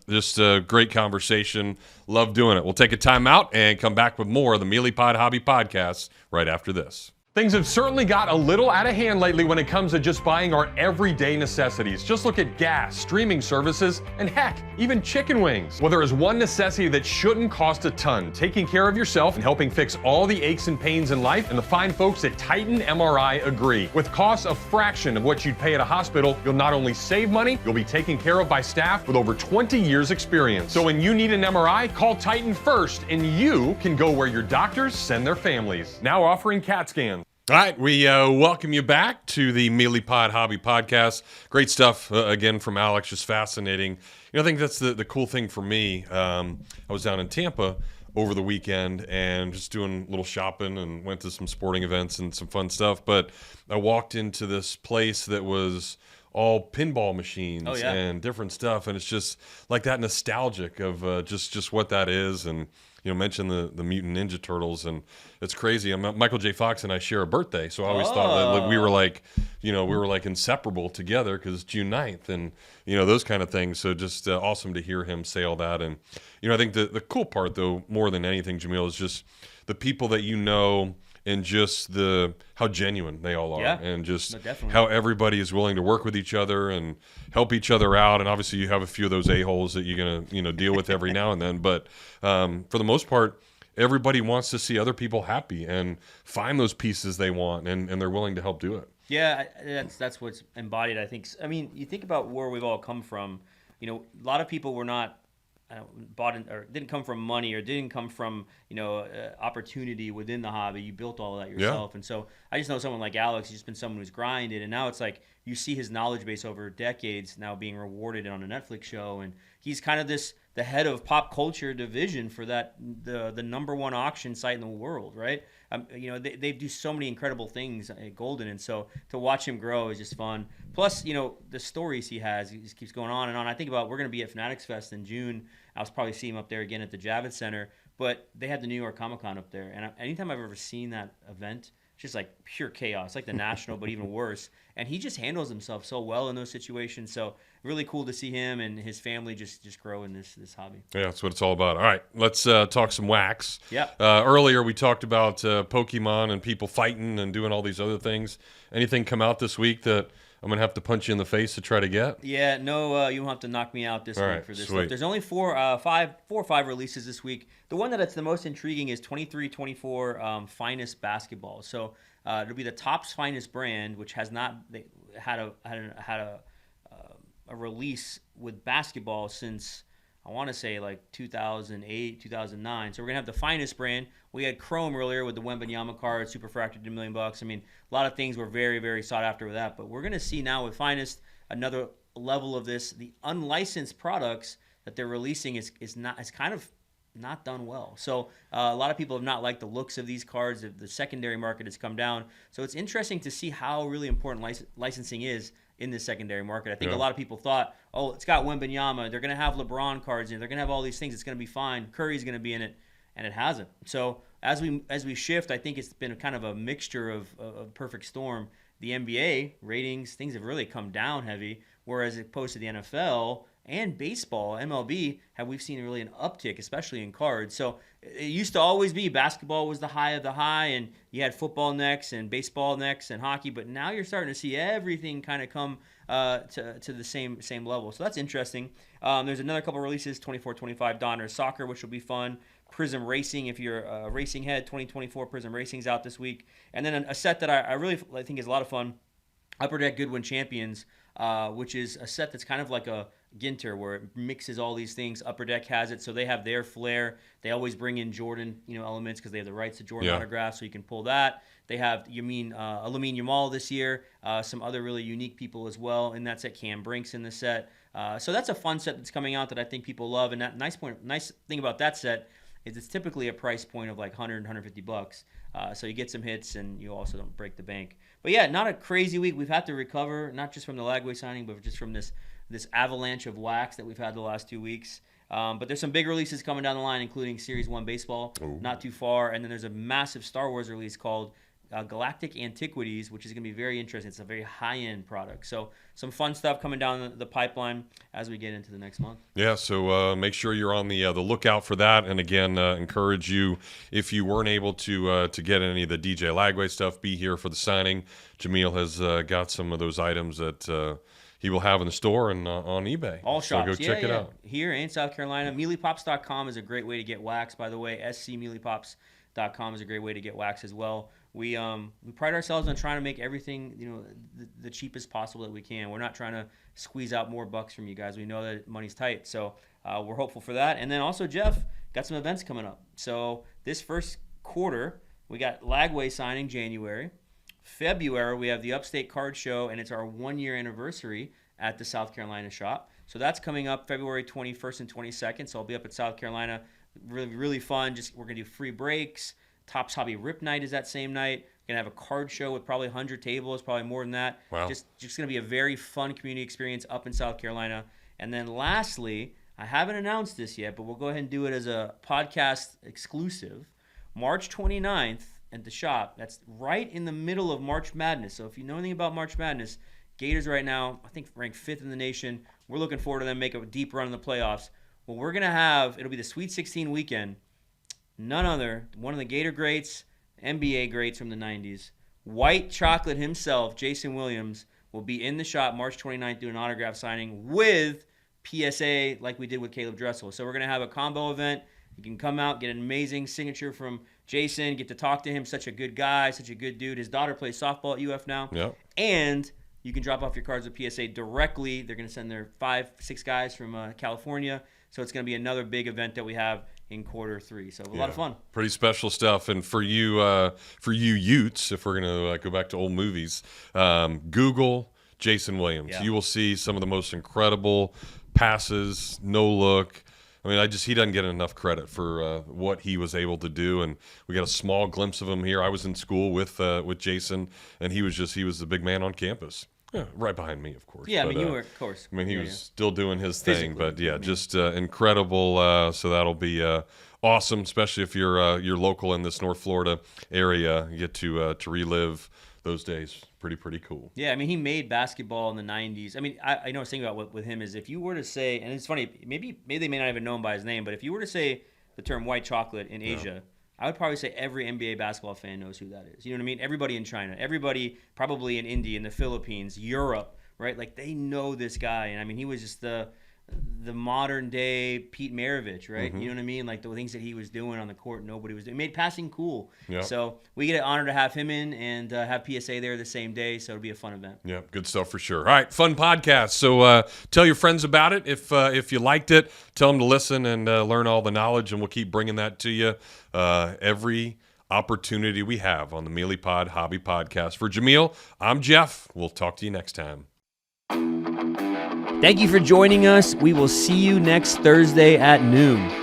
A: just a great conversation. Love doing it. We'll take a time out and come back with more of the Meelypod Hobby Podcast right after this. Things have certainly got a little out of hand lately when it comes to just buying our everyday necessities. Just look at gas, streaming services, and heck, even chicken wings. Well, there is one necessity that shouldn't cost a ton: taking care of yourself and helping fix all the aches and pains in life, and the fine folks at Titan MRI agree. With costs a fraction of what you'd pay at a hospital, you'll not only save money, you'll be taken care of by staff with over 20 years experience. So when you need an MRI, call Titan first, and you can go where your doctors send their families. Now offering CAT scans. All right, we welcome you back to the Meelypod Hobby Podcast. Great stuff, again, from Alex, just fascinating. I think that's the cool thing for me. I was down in Tampa over the weekend and just doing a little shopping and went to some sporting events and some fun stuff. But I walked into this place that was all pinball machines and different stuff, and it's just like that nostalgic of just what that is. And mention the Mutant Ninja Turtles, and it's crazy. Michael J. Fox and I share a birthday, so I always thought that we were like inseparable together because it's June 9th, and those kind of things. So just awesome to hear him say all that. And I think the cool part, though, more than anything, Jameel, is just the people that and just how genuine they all are, and just how everybody is willing to work with each other and help each other out. And obviously, you have a few of those a-holes that you're gonna deal with every now and then. But for the most part, everybody wants to see other people happy and find those pieces they want, and they're willing to help do it.
C: Yeah, that's what's embodied, I think. I mean, you think about where we've all come from. A lot of people were not bought in, or didn't come from money, or didn't come from opportunity within the hobby. You built all of that yourself. And so I just know someone like Alex. He's just been someone who's grinded, and now it's like you see his knowledge base over decades now being rewarded on a Netflix show, and he's kind of the head of pop culture division for the number one auction site in the world, right? They do so many incredible things at Golden, and so to watch him grow is just fun. Plus, the stories he has, he just keeps going on and on. I think about, we're going to be at Fanatics Fest in June. I'll probably see him up there again at the Javits Center, but they had the New York Comic Con up there, and anytime I've ever seen that event, just like pure chaos, like the National, but even worse. And he just handles himself so well in those situations. So really cool to see him and his family just grow in this hobby.
A: Yeah, that's what it's all about. All right, let's talk some wax.
C: Yeah.
A: Earlier we talked about Pokemon and people fighting and doing all these other things. Anything come out this week that I'm going to have to punch you in the face to try to get?
C: Yeah, no, you won't have to knock me out this
A: All
C: week
A: right,
C: for this
A: sweet.
C: stuff. There's only four or five releases this week. The one that's the most intriguing is 23-24 Finest Basketball. So it'll be the Topps Finest brand, which has not had a release with basketball since, I want to say, like 2008, 2009. So we're going to have the Finest brand. We had Chrome earlier with the Wembanyama card, super fractured, $1 million. I mean, a lot of things were very, very sought after with that. But we're going to see now with Finest another level of this. The unlicensed products that they're releasing is kind of not done well. So a lot of people have not liked the looks of these cards. The secondary market has come down. So it's interesting to see how really important licensing is in the secondary market. I think a lot of people thought, oh, it's got Wembanyama. They're going to have LeBron cards in it. They're going to have all these things. It's going to be fine. Curry's going to be in it. And it hasn't. So as we shift, I think it's been kind of a mixture of perfect storm. The NBA ratings, things have really come down heavy, whereas opposed to the NFL and baseball, MLB, we've seen really an uptick, especially in cards. So it used to always be basketball was the high of the high, and you had football next and baseball next and hockey. But now you're starting to see everything kind of come to the same level. So that's interesting. There's another couple releases, 24-25 Donruss Soccer, which will be fun. Prism Racing, if you're a racing head, 2024 Prism Racing's out this week. And then a set that I really think is a lot of fun, Upper Deck Goodwin Champions, which is a set that's kind of like a Ginter, where it mixes all these things. Upper Deck has it, so they have their flair. They always bring in Jordan, elements because they have the rights to Jordan autographs, so you can pull that. They have Lamine Yamal this year, some other really unique people as well in that set. Cam Brink's in the set, so that's a fun set that's coming out that I think people love. And that nice thing about that set is it's typically a price point of like $100, $150. So you get some hits and you also don't break the bank. But yeah, not a crazy week. We've had to recover, not just from the Lagway signing, but just from this avalanche of wax that we've had the last 2 weeks. But there's some big releases coming down the line, including Series 1 Baseball, not too far. And then there's a massive Star Wars release called Galactic Antiquities, which is going to be very interesting. It's a very high-end product. So some fun stuff coming down the pipeline as we get into the next month.
A: Yeah, so make sure you're on the lookout for that. And again, encourage you, if you weren't able to get any of the DJ Lagway stuff, be here for the signing. Jameel has got some of those items that he will have in the store and on eBay.
C: All shops.
A: So go check it out.
C: Here in South Carolina. Meelypops.com is a great way to get wax, by the way. scmeelypops.com is a great way to get wax as well. We pride ourselves on trying to make everything, the cheapest possible that we can. We're not trying to squeeze out more bucks from you guys. We know that money's tight, so we're hopeful for that. And then also, Jeff, got some events coming up. So this first quarter, we got Lagway signing January. February, we have the Upstate Card Show, and it's our 1-year anniversary at the South Carolina shop. So that's coming up February 21st and 22nd. So I'll be up at South Carolina. Really, really fun. We're going to do free breaks. Topps Hobby Rip Night is that same night. We're going to have a card show with probably 100 tables, probably more than that.
A: Wow.
C: Just going to be a very fun community experience up in South Carolina. And then lastly, I haven't announced this yet, but we'll go ahead and do it as a podcast exclusive. March 29th at the shop. That's right in the middle of March Madness. So if you know anything about March Madness, Gators right now, I think ranked 5th in the nation. We're looking forward to them make a deep run in the playoffs. Well, we're going to have, it'll be the Sweet 16 weekend. None other, one of the Gator greats, NBA greats from the 90s, White Chocolate himself, Jason Williams, will be in the shop March 29th doing an autograph signing with PSA like we did with Caleb Dressel. So we're going to have a combo event. You can come out, get an amazing signature from Jason, get to talk to him. Such a good guy, such a good dude. His daughter plays softball at UF now.
A: Yep.
C: And you can drop off your cards with PSA directly. They're going to send their 5-6 guys from California. So it's going to be another big event that we have in quarter 3. So a lot of fun.
A: Pretty special stuff. And for you Utes, if we're going to go back to old movies, Google Jason Williams.
C: Yeah.
A: You will see some of the most incredible passes, no look. I mean, he doesn't get enough credit for what he was able to do, and we got a small glimpse of him here. I was in school with Jason, and he was the big man on campus. Yeah, right behind me, of course.
C: Yeah,
A: but,
C: I mean, you were, of course.
A: I mean, he
C: Yeah,
A: was
C: yeah.
A: still doing his thing,
C: Physically,
A: but yeah,
C: I mean.
A: just incredible. So that'll be awesome, especially if you're local in this North Florida area. You get to relive those days. Pretty cool.
C: Yeah, I mean, he made basketball in the 90s. I mean, I know I was thinking about with him is if you were to say, and it's funny, maybe they may not even know him by his name, but if you were to say the term white chocolate in Asia, I would probably say every NBA basketball fan knows who that is. You know what I mean? Everybody in China, everybody probably in India, in the Philippines, Europe, right? Like, they know this guy. And, I mean, he was just the modern day Pete Maravich, right? You know what I mean? Like the things that he was doing on the court, nobody was doing. He made passing cool. Yep. So we get an honor to have him in and have PSA there the same day. So it'll be a fun event.
A: Yeah, good stuff for sure. All right, fun podcast. So tell your friends about it if you liked it. Tell them to listen and learn all the knowledge, and we'll keep bringing that to you every opportunity we have on the Meelypod Hobby Podcast. For Jameel, I'm Jeff. We'll talk to you next time.
C: Thank you for joining us. We will see you next Thursday at noon.